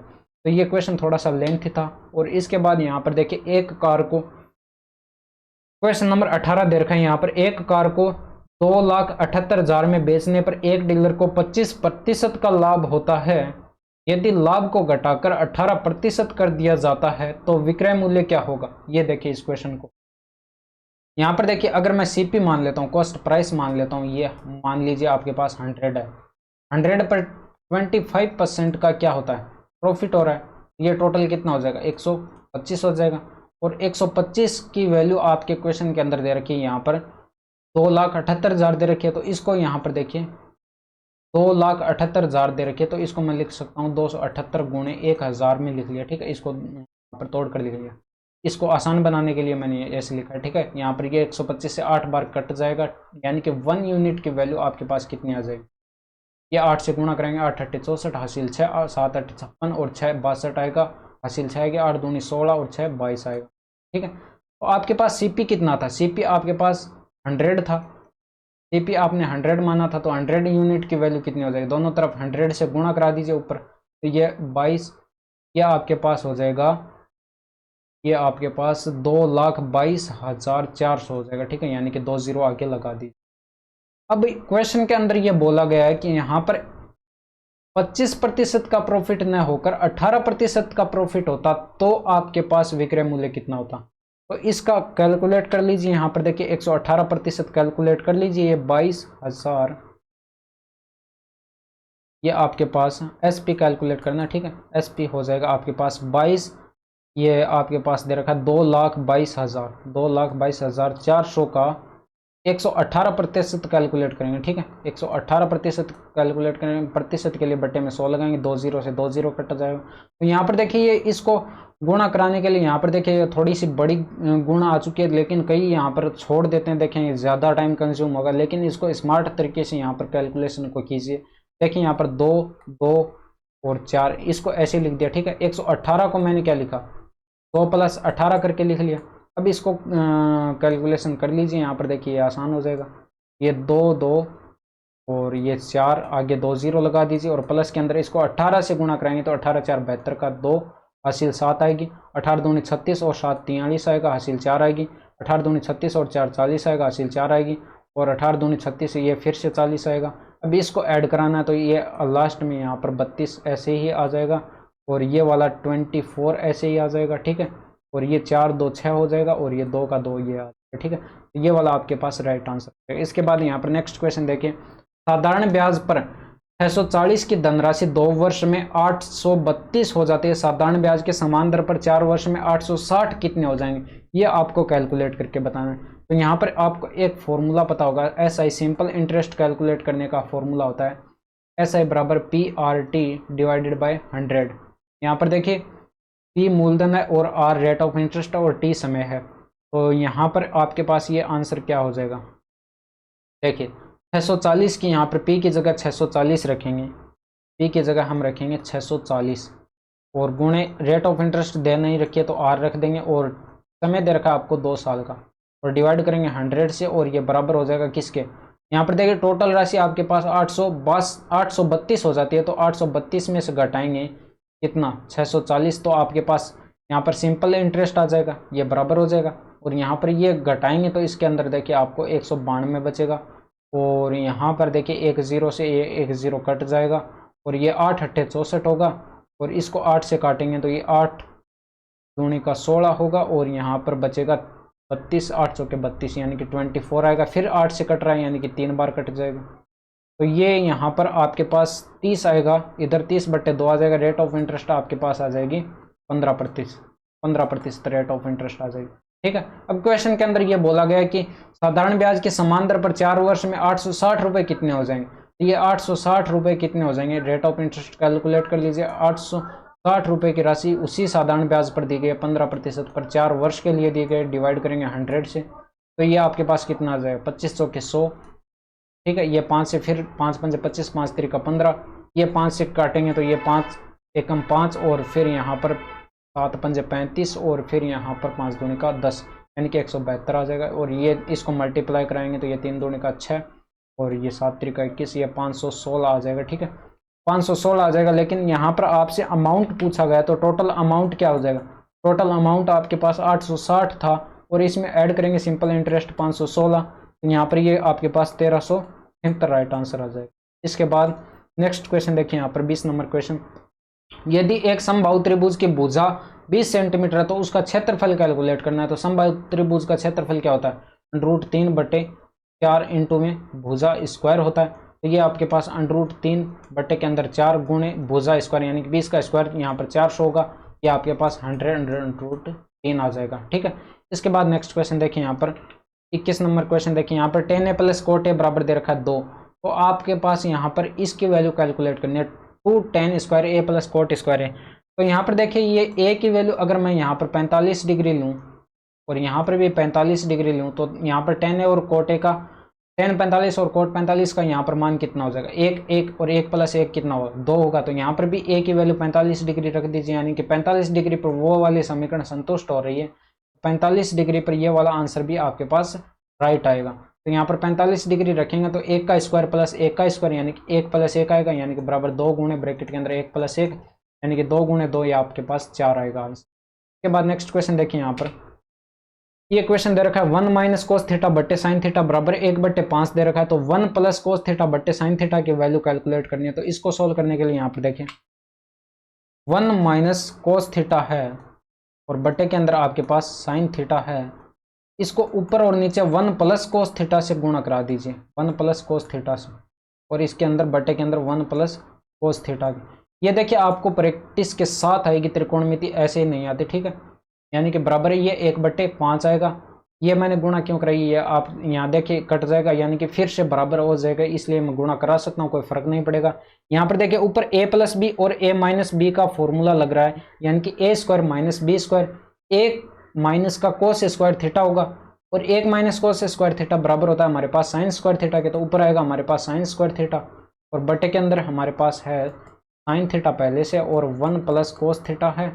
तो ये क्वेश्चन थोड़ा सा लेंथी था। और इसके बाद यहाँ पर देखिए एक कार को, क्वेश्चन नंबर 18 दे रखा है यहाँ पर, एक कार को 2,78,000 में बेचने पर एक डीलर को 25% का लाभ होता है। यदि लाभ को घटाकर 18% कर दिया जाता है तो विक्रय मूल्य क्या होगा। ये देखिए इस क्वेश्चन को, यहाँ पर देखिए अगर मैं सीपी मान लेता हूँ, कॉस्ट प्राइस मान लेता हूँ, ये मान लीजिए आपके पास 100 है, 100 पर 25% का क्या होता है, प्रॉफिट हो रहा है। ये टोटल कितना हो जाएगा, 125 हो जाएगा। और 125 की वैल्यू आपके क्वेश्चन के अंदर दे रखी है, यहाँ पर 2,78,000 दे रखी है। तो इसको यहाँ पर देखिए 2,78,000 दे रखी है, तो इसको मैं लिख सकता हूँ 278 गुणे 1000 में लिख लिया, ठीक है। इसको यहाँ पर तोड़ कर लिख लिया। इसको आसान बनाने के लिए मैंने ऐसे लिखा है, ठीक है। यहाँ पर ये 125 से 8 बार कट जाएगा, यानी कि 1 यूनिट की वैल्यू आपके पास कितनी आ जाएगी। ये 8 से गुणा करेंगे, 8 8 64 हासिल 6, 7 8 56 और 6 62 आएगा, हासिल 6 आएगा, 8 दूनी 16 और 6 22 आएगा, ठीक है। तो आपके पास सीपी कितना था, सीपी आपके पास 100 था, सीपी आपने 100 माना था, तो 100 यूनिट की वैल्यू कितनी हो जाएगी, दोनों तरफ 100 से गुणा करा दीजिए ऊपर, तो ये 22, यह आपके पास हो जाएगा, ये आपके पास 2,22,400 हो जाएगा, ठीक है। यानी कि 2 जीरो आगे लगा दीजिए। अब क्वेश्चन के अंदर ये बोला गया है कि यहाँ पर 25% का प्रॉफिट न होकर 18% का प्रॉफिट होता तो आपके पास विक्रय मूल्य कितना होता। तो इसका कैलकुलेट कर लीजिए, यहाँ पर देखिए 118% कैलकुलेट कर लीजिए, ये 22,000, ये आपके पास एसपी कैलकुलेट करना, ठीक है। एसपी हो जाएगा आपके पास 22, ये आपके पास दे रखा है 2,22,000, 2,22,400 का 118% कैलकुलेट करेंगे, ठीक है। 118% कैलकुलेट करेंगे, प्रतिशत के लिए बट्टे में 100 लगाएंगे, 2 जीरो से 2 जीरो कट जाएगा। तो यहाँ पर देखिए ये इसको गुणा कराने के लिए यहाँ पर देखिए थोड़ी सी बड़ी गुणा आ चुकी है, लेकिन कई यहाँ पर छोड़ देते हैं, देखें ज़्यादा टाइम कंज्यूम होगा। लेकिन इसको स्मार्ट तरीके से यहाँ पर कैलकुलेशन को कीजिए। देखिए यहाँ पर 2 2 और 4, इसको ऐसे लिख दिया, ठीक है। 118 को मैंने क्या लिखा, 2 + 18 करके लिख लिया। अब इसको कैलकुलेशन कर लीजिए, यहाँ पर देखिए आसान हो जाएगा। ये 2 2 और ये 4, आगे 2 जीरो लगा दीजिए और प्लस के अंदर इसको 18 से गुणा कराएंगे, तो 18 4 72 का 2 हासिल 7 आएगी, 18 दूनी 36 और 7 43 आएगा, हासिल 4 आएगी, 18 दूनी 36 और 4 40 आएगा, हासिल 4 आएगी, और 18 दूनी 36 ये फिर से 40 आएगा। अब इसको ऐड कराना है, तो ये लास्ट में यहाँ पर 32 ऐसे ही आ जाएगा, और ये वाला 24 ऐसे ही आ जाएगा, ठीक है। और ये 4 2 6 हो जाएगा, और ये 2 का 2 ये आ जाएगा, ठीक है। ये वाला आपके पास राइट आंसर है। इसके बाद यहाँ पर नेक्स्ट क्वेश्चन देखिए, साधारण ब्याज पर 640 की धनराशि 2 वर्ष में 832 हो जाती है, साधारण ब्याज के समान दर पर 4 वर्ष में 860 कितने हो जाएंगे, ये आपको कैलकुलेट करके बताना है। तो यहाँ पर आपको एक फॉर्मूला पता होगा, SI सिंपल इंटरेस्ट कैलकुलेट करने का फॉर्मूला होता है SI बराबर PRT डिवाइडेड बाय 100। यहाँ पर देखिए P मूलधन है और R रेट ऑफ इंटरेस्ट और T समय है। तो यहाँ पर आपके पास ये आंसर क्या हो जाएगा, देखिए 640 की यहाँ पर P की जगह 640 रखेंगे, P की जगह हम रखेंगे 640, और गुणे रेट ऑफ इंटरेस्ट दे नहीं रखिए तो R रख देंगे, और समय दे रखा आपको 2 साल का, और डिवाइड करेंगे 100 से, और ये बराबर हो जाएगा किसके, यहाँ पर देखिए टोटल राशि आपके पास 832 हो जाती है। तो 832 में से घटाएंगे कितना, 640, तो आपके पास यहाँ पर सिंपल इंटरेस्ट आ जाएगा, ये बराबर हो जाएगा, और यहाँ पर ये घटाएंगे तो इसके अंदर देखिए आपको 192 बचेगा, और यहाँ पर देखिए 1 जीरो से ये 1 जीरो कट जाएगा, और ये 8 8 64 होगा, और इसको 8 से काटेंगे तो ये 8 दूनी का 16 होगा, और यहाँ पर बचेगा 32, 8 के 32 यानी कि 24 आएगा। फिर 8 से कट रहा है यानी कि 3 बार कट जाएगा, तो ये यहाँ पर आपके पास 30 आएगा, इधर 30/2 आ जाएगा। रेट ऑफ इंटरेस्ट आपके पास आ जाएगी 15% रेट ऑफ इंटरेस्ट आ जाएगी, ठीक है। अब क्वेश्चन के अंदर ये बोला गया है कि साधारण ब्याज के समान दर पर 4 वर्ष में 860 रुपये कितने हो जाएंगे। तो ये 860 रुपये कितने हो जाएंगे, रेट ऑफ इंटरेस्ट कैलकुलेट कर लीजिए। 860 रुपये की राशि उसी साधारण ब्याज पर दी गई है, 15% पर 4 वर्ष के लिए दी गई, डिवाइड करेंगे 100 से, तो ये आपके पास कितना आ जाएगा, 2500 के 100, ठीक है। ये 5 से फिर 5 5 25, 5 3 का 15, ये 5 से काटेंगे तो ये 5 एकम 5, और फिर यहाँ पर 7 5 35, और फिर यहाँ पर 5 दूनी का 10, यानी कि 172 आ जाएगा। और ये इसको मल्टीप्लाई कराएंगे तो ये 3 दूनी का 6 और ये 7 त्रिका 21, ये 516 आ जाएगा। ठीक है, 516 आ जाएगा। लेकिन यहाँ पर आपसे अमाउंट पूछा गया तो टोटल अमाउंट क्या हो जाएगा? टोटल अमाउंट आपके पास 860 था और इसमें ऐड करेंगे सिंपल इंटरेस्ट 516, तो यहाँ पर ये आपके पास 1373 राइट आंसर आ जाएगा। इसके बाद नेक्स्ट क्वेश्चन देखिए, यहाँ पर 20 नंबर क्वेश्चन। यदि एक समबाहु त्रिभुज की भुजा 20 सेंटीमीटर है तो उसका क्षेत्रफल कैलकुलेट करना है। तो समबाहु त्रिभुज का क्षेत्रफल क्या होता है? √3/4 इंटू में भुजा स्क्वायर होता है। तो ये आपके पास √3 बटे के अंदर 4 गुणे भुजा स्क्वायर यानी कि 20 का स्क्वायर, यहाँ पर 400 होगा। ये आपके पास 100√3 आ जाएगा। ठीक है, इसके बाद नेक्स्ट क्वेश्चन देखिए, यहाँ पर 21 नंबर क्वेश्चन देखिए, यहाँ पर tan a + cot a बराबर दे रखा है 2। तो आपके पास यहाँ पर इसकी वैल्यू कैलकुलेट करनी है। 2tan² a + cot² a। तो यहाँ पर देखिए ये a की वैल्यू अगर मैं यहाँ पर 45 डिग्री लूँ और यहाँ पर भी 45 डिग्री लूँ तो यहाँ पर tan a और cot a का tan 45 और cot 45 का यहाँ पर मान कितना हो जाएगा? 1 और 1 + 1 कितना होगा? 2 होगा। तो यहाँ पर भी a की वैल्यू 45 डिग्री रख दीजिए, यानी कि 45 डिग्री पर वो वाली समीकरण संतुष्ट हो रही है। 45 डिग्री पर ये वाला आंसर भी आपके पास राइट आएगा। तो यहाँ पर 45 डिग्री रखेंगे तो 1 का स्क्वायर + 1 का स्क्वायर यानी कि 1 + 1 आएगा, यानी कि बराबर 2 गुणे ब्रैकेट के अंदर 1 + 1 यानी कि 2 गुणे 2, ये आपके पास 4 आएगा आंसर। इसके बाद नेक्स्ट क्वेश्चन देखिए, यहाँ पर ये क्वेश्चन दे रखा है 1 - cos थीटा बट्टे साइन थीटा बराबर 1/5 दे रखा है। तो 1 + cos थीटा बट्टे साइन थीटा की वैल्यू कैलकुलेट करनी है। तो इसको सोल्व करने के लिए यहाँ पर देखिए 1 - cos थीटा है और बट्टे के अंदर आपके पास साइन थीटा है। इसको ऊपर और नीचे 1 + cos थीटा से गुणा करा दीजिए, 1 + cos थीटा से, और इसके अंदर बट्टे के अंदर 1 + cos थीटा। ये देखिए आपको प्रैक्टिस के साथ आएगी, त्रिकोणमिति ऐसे ही नहीं आती। ठीक है, यानी कि बराबर ये 1/5 आएगा। ये मैंने गुणा क्यों कराई, ये आप यहाँ देखिए कट जाएगा, यानी कि फिर से बराबर हो जाएगा, इसलिए मैं गुणा करा सकता हूँ, कोई फर्क नहीं पड़ेगा। यहाँ पर देखिए ऊपर a + b और a - b का फॉर्मूला लग रहा है, यानी कि a² - b²। 1 माइनस का cos स्क्वायर थीटा होगा और 1 - cos स्क्वायर थीटा बराबर होता है हमारे पास साइन स्क्वायर थीटा के। तो ऊपर आएगा हमारे पास साइन स्क्वायर थीटा और बटे के अंदर हमारे पास है साइन थीटा पहले से और 1 + cos थीटा है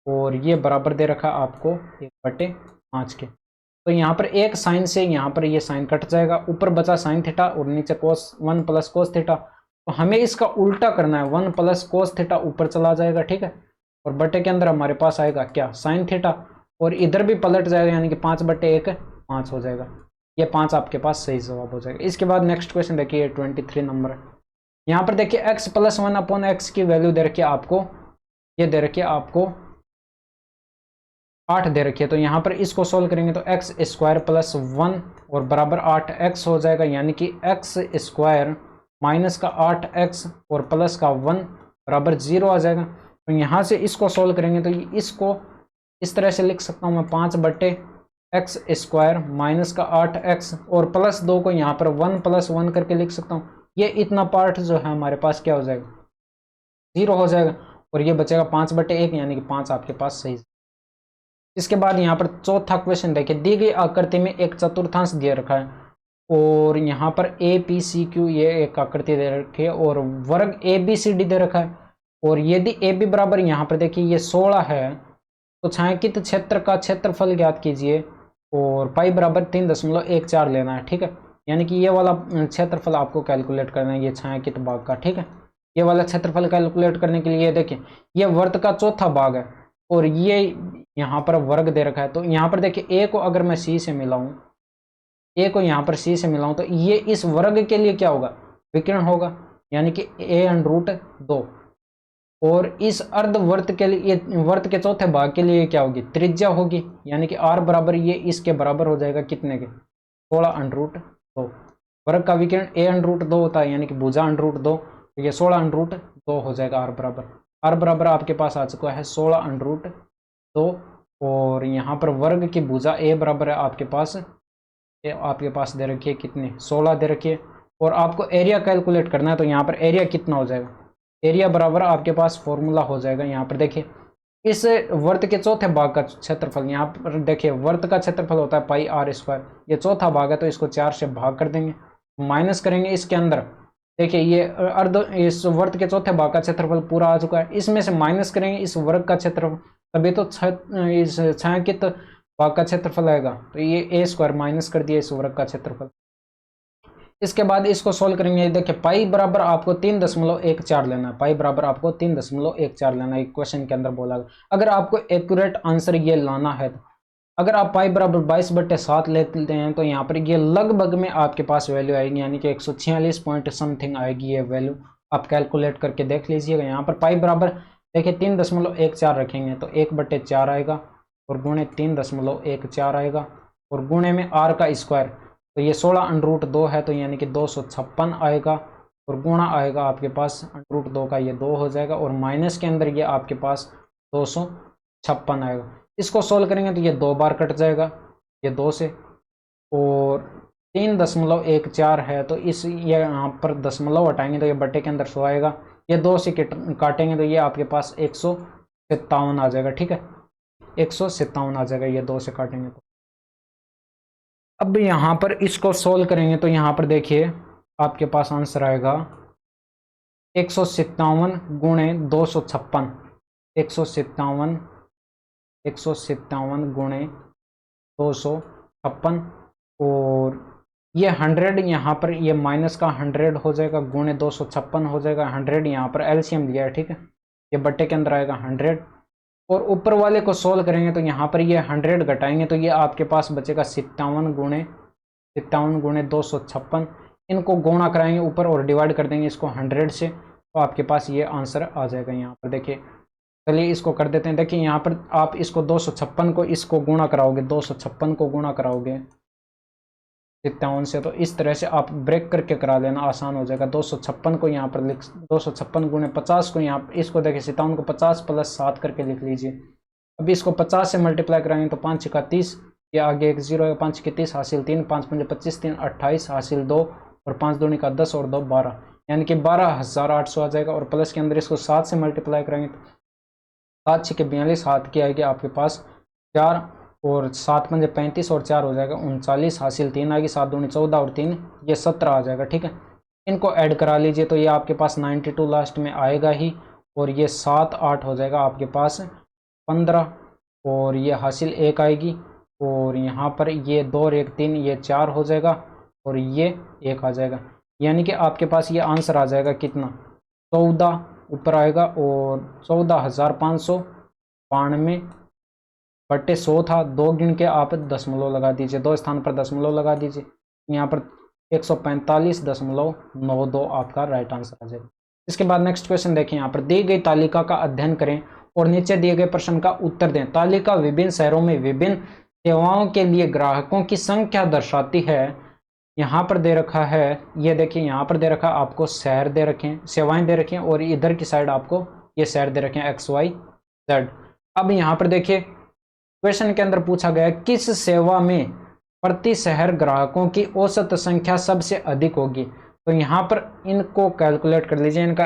और ये बराबर दे रखा आपको 1/5 के। तो यहाँ पर एक साइन से यहाँ पर ये साइन कट जाएगा, ऊपर बचा साइन थीटा और नीचे cos 1 + cos थीटा। तो हमें इसका उल्टा करना है, 1 + cos थीटा ऊपर चला जाएगा। ठीक है, और बटे के अंदर हमारे पास आएगा क्या? साइन थीटा, और इधर भी पलट जाएगा, यानी कि 5/1 5 हो जाएगा। ये 5 आपके पास सही जवाब हो जाएगा। इसके बाद नेक्स्ट क्वेश्चन देखिए 23 नंबर है। यहाँ पर देखिए x + 1/x की वैल्यू दे रखी है आपको, ये दे रखी है आपको 8 दे रखी है। तो यहाँ पर इसको सोल्व करेंगे तो x² + 1 और बराबर 8x हो जाएगा, यानी कि x² माइनस का 8x और प्लस का 1 बराबर 0 आ जाएगा। तो यहाँ से इसको सोल्व करेंगे तो इसको इस तरह से लिख सकता हूँ मैं 5/x² माइनस का 8x और प्लस 2 को यहाँ पर 1 + 1 करके लिख सकता हूँ। ये इतना पार्ट जो है हमारे पास क्या हो जाएगा? 0 हो जाएगा और ये बचेगा 5/1 यानी कि 5 आपके पास सही। इसके बाद यहाँ पर चौथा क्वेश्चन देखिए, दी गई आकृति में एक चतुर्थांश दिया रखा है और यहाँ पर APCQ ये एक आकृति दे रखी है और वर्ग ABCD दे रखा है। और यदि AB बराबर यहाँ पर देखिए ये 16 है तो छायांकित क्षेत्र का क्षेत्रफल ज्ञात कीजिए और पाई बराबर 3.14 लेना है। ठीक है, यानी कि ये वाला क्षेत्रफल आपको कैलकुलेट करना है, ये छायांकित भाग का। ठीक है, ये वाला क्षेत्रफल कैलकुलेट करने के लिए देखिए ये वर्त का चौथा भाग है और ये यहाँ पर वर्ग दे रखा है। तो यहाँ पर देखिए a को अगर मैं c से मिलाऊं, a को यहाँ पर c से मिलाऊं तो ये इस वर्ग के लिए क्या होगा? विकर्ण होगा, यानी कि a√2 और इस अर्धवर्त के लिए वर्त के चौथे भाग के लिए क्या होगी? त्रिज्या होगी, यानी कि r बराबर ये इसके बराबर हो जाएगा कितने के? 16√2। वर्ग का विकर्ण a√2 होता है, यानी कि भुजा √2, तो ये 16√2 हो जाएगा r बराबर आपके पास आ चुका है 16√2 और यहाँ पर वर्ग की भुजा a बराबर है आपके पास दे रखी है कितनी? 16 दे रखी है। और आपको एरिया कैलकुलेट करना है तो यहाँ पर एरिया कितना हो जाएगा? एरिया बराबर आपके पास फॉर्मूला हो जाएगा, यहाँ पर देखिए इस वर्त के चौथे भाग का क्षेत्रफल, यहाँ पर देखिए वर्त का क्षेत्रफल होता है πr², ये चौथा भाग है तो इसको 4 से भाग कर देंगे, माइनस करेंगे इसके अंदर। देखिए ये इस वर्त के चौथे भाग का क्षेत्रफल पूरा आ चुका है, इसमें से माइनस करेंगे इस वर्ग का क्षेत्रफल, तभी तो इस छायांकित भाग का क्षेत्रफल आएगा, तो ये ए स्क्वायर माइनस कर दिया इस वर्ग का क्षेत्रफल। इसके बाद इसको सोल्व करेंगे, देखिए पाई बराबर आपको 3.14 लेना है, पाई बराबर आपको 3.14 लेना है, क्वेश्चन के अंदर बोला। अगर आपको एक्यूरेट आंसर ये लाना है, अगर आप पाई बराबर 22/7 लेते हैं तो यहाँ पर ये लगभग में आपके पास वैल्यू आएगी, यानी कि 146 पॉइंट समथिंग आएगी ये वैल्यू। आप कैलकुलेट करके देख लीजिएगा। यहाँ पर पाई बराबर देखिए 3.14 रखेंगे तो 1/4 आएगा, और गुणे 3.14 आएगा, और गुणे में आर का स्क्वायर, तो ये 16√2 है, तो यानी कि 256 आएगा, और गुणा आएगा आपके पास √2 का, ये 2 हो जाएगा, और माइनस के अंदर ये आपके पास 256 आएगा। इसको सोल्व करेंगे तो ये 2 बार कट जाएगा, ये 2 से, और 3.14 है तो इस ये यहाँ पर दशमलव हटाएंगे तो ये बट्टे के अंदर 100 आएगा, ये 2 से काटेंगे तो ये आपके पास 157 आ जाएगा। ठीक है, 157 आ जाएगा, ये 2 से काटेंगे तो। अब यहाँ पर इसको सोल्व करेंगे तो यहाँ पर देखिए आपके पास आंसर आएगा 157 गुणे 256, 157 गुणे 256, और ये 100 यहाँ पर ये माइनस का 100 हो जाएगा, गुणे 256 हो जाएगा, 100 यहाँ पर एलसीएम लिया है। ठीक है, ये बट्टे के अंदर आएगा 100, और ऊपर वाले को सोल्व करेंगे तो यहाँ पर ये 100 घटाएंगे तो ये आपके पास बचेगा 57 गुणे 256, इनको गुणा कराएंगे ऊपर और डिवाइड कर देंगे इसको 100 से, तो आपके पास ये आंसर आ जाएगा। यहाँ पर देखिए, चलिए इसको कर देते हैं। देखिए यहाँ पर आप इसको 256 को इसको गुणा कराओगे, 256 को गुणा कराओगे 57 से, तो इस तरह से आप ब्रेक करके करा लेना, आसान हो जाएगा। 256 को यहाँ पर 256 गुणे 50 को यहाँ इसको देखिए 57 को 50 + 7 करके लिख लीजिए। अब इसको 50 से मल्टीप्लाई कराएंगे तो 5 × 30, ये आगे एक 0 है, 5 × 30 हासिल 3, 5 × 5 = 25, 3 × 28 हासिल 2, और 5 × 2 = 10 और 2 = 12, यानी कि 12,800 आ जाएगा। और प्लस के अंदर इसको 7 से मल्टीप्लाई करेंगे तो 7 × 6 = 42, 7 की आएगी आपके पास 4, और 7 × 5 = 35, और 4 हो जाएगा 39, हासिल 3 आएगी, 7 × 2 = 14 और 3 ये 17 आ जाएगा। ठीक है, इनको ऐड करा लीजिए तो ये आपके पास 92 लास्ट में आएगा ही, और ये 7 8 हो जाएगा आपके पास 15, और ये हासिल 1 आएगी, और यहाँ पर ये 2 और 1 3, ये 4 हो जाएगा, और ये 1 आ जाएगा, यानी कि आपके पास ये आंसर आ जाएगा कितना, 14 ऊपर आएगा, और 14,092/100 था। 2 गिन के आप दशमलव लगा दीजिए, 2 स्थान पर दशमलव लगा दीजिए, यहाँ पर 145.92 आपका राइट आंसर आ जाएगा। इसके बाद नेक्स्ट क्वेश्चन देखिए, यहाँ पर दी गई तालिका का अध्ययन करें और नीचे दिए गए प्रश्न का उत्तर दें। तालिका विभिन्न शहरों में विभिन्न सेवाओं के लिए ग्राहकों की संख्या दर्शाती है। यहाँ पर दे रखा है, ये देखिए यहाँ पर दे रखा आपको शहर दे रखे हैं, सेवाएं दे रखी हैं, और इधर की साइड आपको ये शहर दे रखे हैं XYZ। अब यहाँ पर देखिए क्वेश्चन के अंदर पूछा गया किस सेवा में प्रति शहर ग्राहकों की औसत संख्या सबसे अधिक होगी। तो यहाँ पर इनको कैलकुलेट कर लीजिए, इनका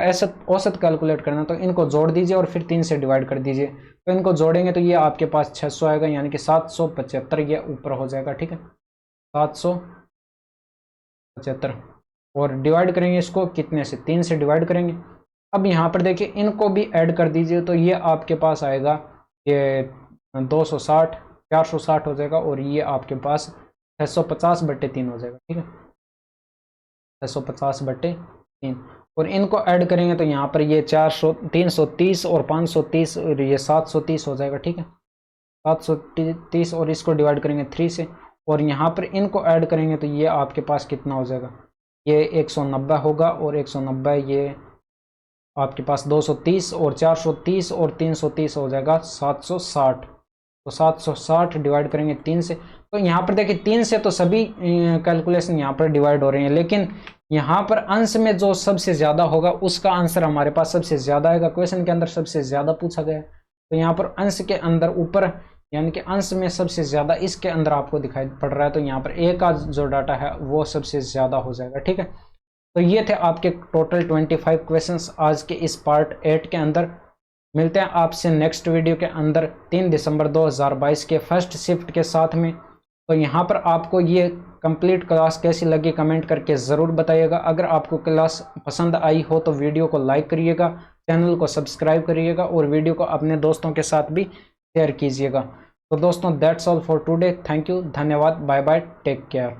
औसत कैलकुलेट करना, तो इनको जोड़ दीजिए और फिर 3 से डिवाइड कर दीजिए। तो इनको जोड़ेंगे तो ये आपके पास 600 आएगा, यानी कि 775 ये ऊपर हो जाएगा। ठीक है, 775, और डिवाइड करेंगे इसको कितने से, 3 से डिवाइड करेंगे। अब यहाँ पर देखिए इनको भी ऐड कर दीजिए तो ये आपके पास आएगा ये 260 460 हो जाएगा, और ये आपके पास 650/3 हो जाएगा। ठीक है, 650/3, और इनको ऐड करेंगे तो यहाँ पर ये 330 और 530 और ये 730 हो जाएगा। ठीक है, 730, और इसको डिवाइड करेंगे 3 से, और यहाँ पर इनको ऐड करेंगे तो ये आपके पास कितना हो जाएगा, ये 190 होगा, और 190 ये आपके पास 230 और 430 और 330 हो जाएगा 760। तो 760 डिवाइड करेंगे 3 से, तो यहाँ पर देखिए 3 से तो सभी कैलकुलेशन यहाँ पर डिवाइड हो रहे हैं, लेकिन यहाँ पर अंश में जो सबसे ज़्यादा होगा उसका आंसर हमारे पास सबसे ज़्यादा आएगा। क्वेश्चन के अंदर सबसे ज़्यादा पूछा गया, तो यहाँ पर अंश के अंदर ऊपर, यानी कि अंश में सबसे ज़्यादा इसके अंदर आपको दिखाई पड़ रहा है, तो यहाँ पर ए का जो डाटा है वो सबसे ज़्यादा हो जाएगा। ठीक है, तो ये थे आपके टोटल 25 क्वेश्चंस आज के इस पार्ट 8 के अंदर। मिलते हैं आपसे नेक्स्ट वीडियो के अंदर 3 दिसंबर 2022 के फर्स्ट शिफ्ट के साथ में। तो यहाँ पर आपको ये कंप्लीट क्लास कैसी लगी कमेंट करके ज़रूर बताइएगा। अगर आपको क्लास पसंद आई हो तो वीडियो को लाइक करिएगा, चैनल को सब्सक्राइब करिएगा, और वीडियो को अपने दोस्तों के साथ भी शेयर कीजिएगा। तो दोस्तों that's all for today, thank you, धन्यवाद, बाय बाय, टेक केयर।